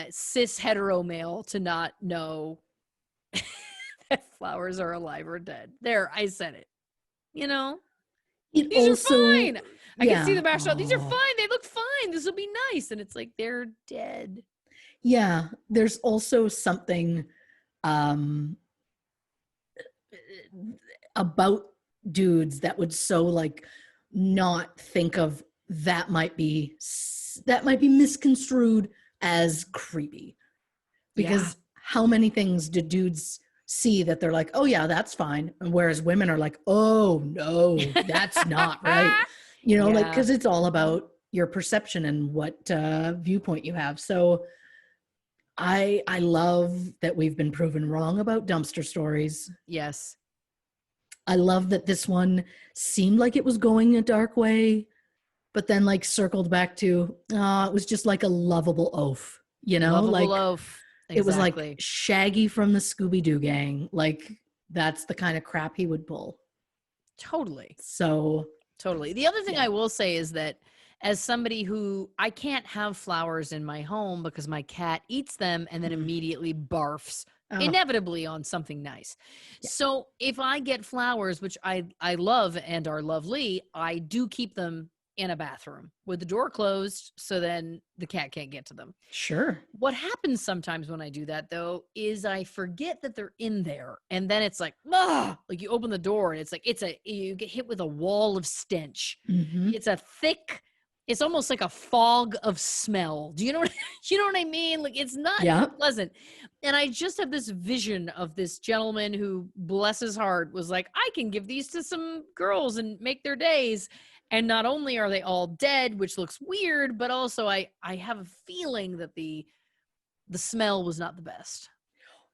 cis hetero male to not know that flowers are alive or dead. There, I said it. You know, these are fine. I can see the backshot. These are fine. They look fine. This will be nice. And it's like, they're dead. Yeah. There's also something about dudes that would so like not think of that might be misconstrued as creepy, because how many things do dudes see that they're like, oh yeah, that's fine, and whereas women are like, oh no, that's not right, you know, like, because it's all about your perception and what viewpoint you have. So I love that we've been proven wrong about dumpster stories. Yes. I love that this one seemed like it was going a dark way, but then like circled back to, it was just like a lovable oaf, you know, lovable like oaf. Exactly. It was like Shaggy from the Scooby-Doo gang. Like that's the kind of crap he would pull. Totally. So totally. The other thing I will say is that as somebody who, I can't have flowers in my home because my cat eats them and then immediately barfs inevitably on something nice. Yeah. So if I get flowers, which I love and are lovely, I do keep them in a bathroom with the door closed so then the cat can't get to them. Sure. What happens sometimes when I do that, though, is I forget that they're in there. And then it's like, like you open the door and it's like, you get hit with a wall of stench. Mm-hmm. It's a thick, it's almost like a fog of smell. Do you know what, you know what I mean? Like, it's not pleasant. And I just have this vision of this gentleman who, bless his heart, was like, I can give these to some girls and make their days. And not only are they all dead, which looks weird, but also I have a feeling that the smell was not the best.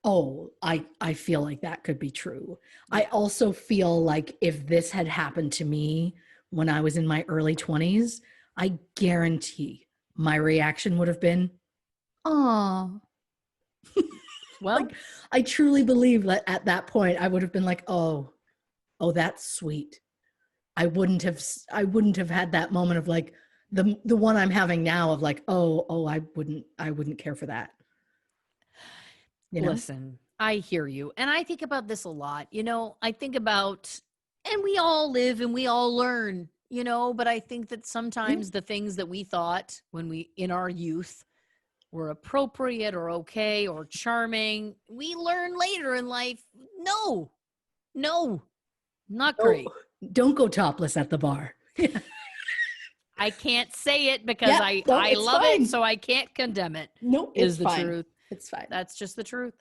Oh, I feel like that could be true. Yeah. I also feel like if this had happened to me when I was in my early 20s, I guarantee my reaction would have been, "Aw." Well, like, I truly believe that at that point I would have been like, "Oh, that's sweet." I wouldn't have had that moment of like the one I'm having now of like, oh, I wouldn't care for that. You know? Listen, I hear you. And I think about this a lot. You know, I think about, and we all live and we all learn, you know, but I think that sometimes the things that we thought when we, in our youth, were appropriate or okay or charming, we learn later in life, no, not great. Don't go topless at the bar. I can't say it because I love it, so I can't condemn it. No, is the fine. Truth. It's fine. That's just the truth.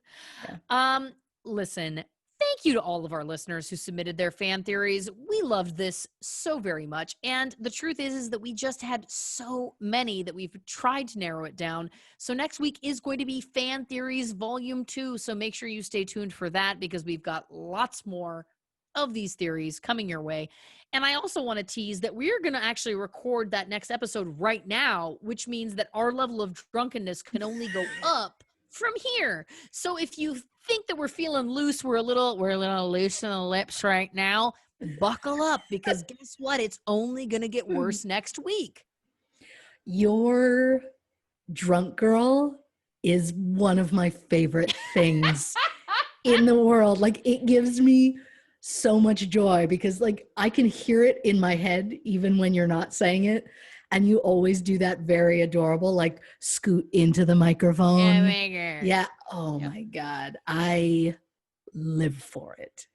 Yeah. Listen, thank you to all of our listeners who submitted their fan theories. We loved this so very much. And the truth is that we just had so many that we've tried to narrow it down. So next week is going to be Fan Theories Volume 2. So make sure you stay tuned for that because we've got lots more of these theories coming your way. And I also want to tease that we're going to actually record that next episode right now, which means that our level of drunkenness can only go up from here. So if you think that we're feeling loose, we're a little loose in the lips right now, buckle up because guess what? It's only going to get worse next week. Your drunk girl is one of my favorite things in the world. Like, it gives me so much joy because like I can hear it in my head even when you're not saying it, and you always do that very adorable like scoot into the microphone. Yeah. Oh my God, I live for it.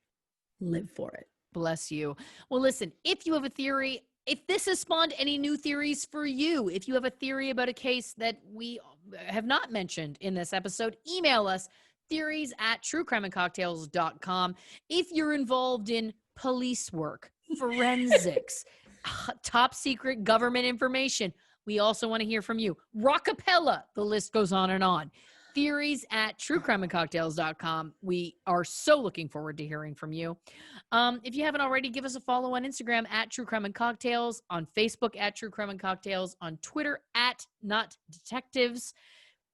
Bless you. Well, listen, if you have a theory, if this has spawned any new theories for you, if you have a theory about a case that we have not mentioned in this episode, email us theories@truecrimeandcocktails.com. If you're involved in police work, forensics, top secret government information, we also want to hear from you. Rockapella, the list goes on and on. Theories@truecrimeandcocktails.com. We are so looking forward to hearing from you. If you haven't already, give us a follow on Instagram @truecrimeandcocktails, on Facebook @truecrimeandcocktails, on Twitter @notdetectives,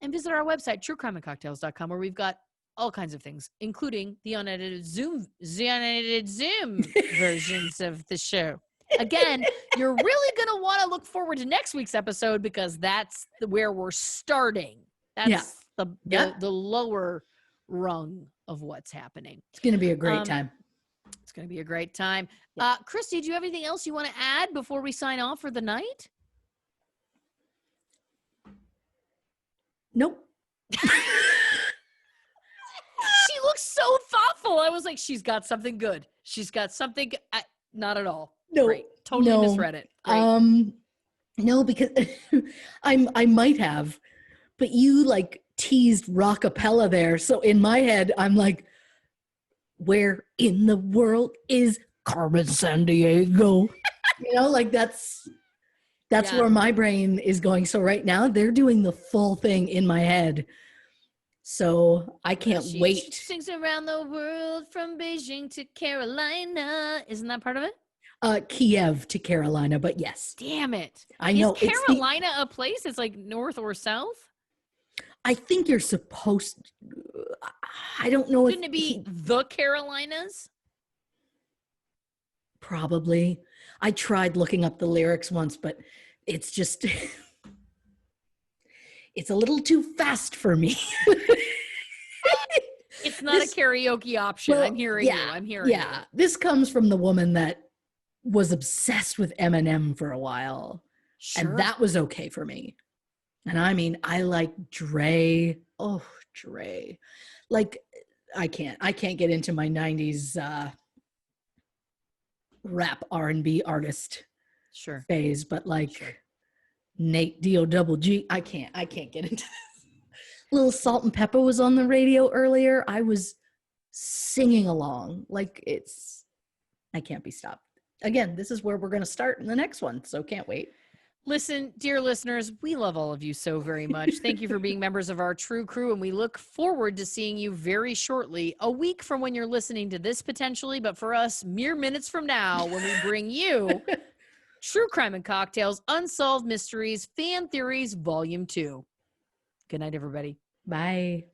and visit our website, truecrimeandcocktails.com, where we've got all kinds of things, including the unedited Zoom versions of the show. Again, you're really going to want to look forward to next week's episode because that's where we're starting. That's the lower rung of what's happening. It's going to be a great time. It's going to be a great time. Yeah. Christy, do you have anything else you want to add before we sign off for the night? Nope. She looks so thoughtful. I was like, she's got something good. She's got something. Not at all. No, great. Totally misread it. Great. No, because I might have, but you like teased rockapella there. So in my head, I'm like, where in the world is Carmen Sandiego? You know, like that's where my brain is going. So right now they're doing the full thing in my head. So I can't wait. She sings around the world from Beijing to Carolina. Isn't that part of it? Kiev to Carolina, but yes. Damn it. I know. Is Carolina a place? It's like north or south? I think you're supposed to, I don't know. Shouldn't it be the Carolinas? Probably. I tried looking up the lyrics once, but it's just, it's a little too fast for me. It's not a karaoke option. Well, I'm hearing you. I'm hearing you. This comes from the woman that was obsessed with Eminem for a while. Sure. And that was okay for me. And I mean, I like Dre. Oh, Dre. Like, I can't get into my 90s rap R&B artist phase, but like Nate D-O-double-G, I can't get into this. Little Salt and Pepper was on the radio earlier. I was singing along. Like, I can't be stopped. Again, this is where we're going to start in the next one, so can't wait. Listen, dear listeners, we love all of you so very much. Thank you for being members of our True Crew, and we look forward to seeing you very shortly, a week from when you're listening to this potentially, but for us, mere minutes from now, when we bring you True Crime and Cocktails, Unsolved Mysteries, Fan Theories, Volume 2. Good night, everybody. Bye.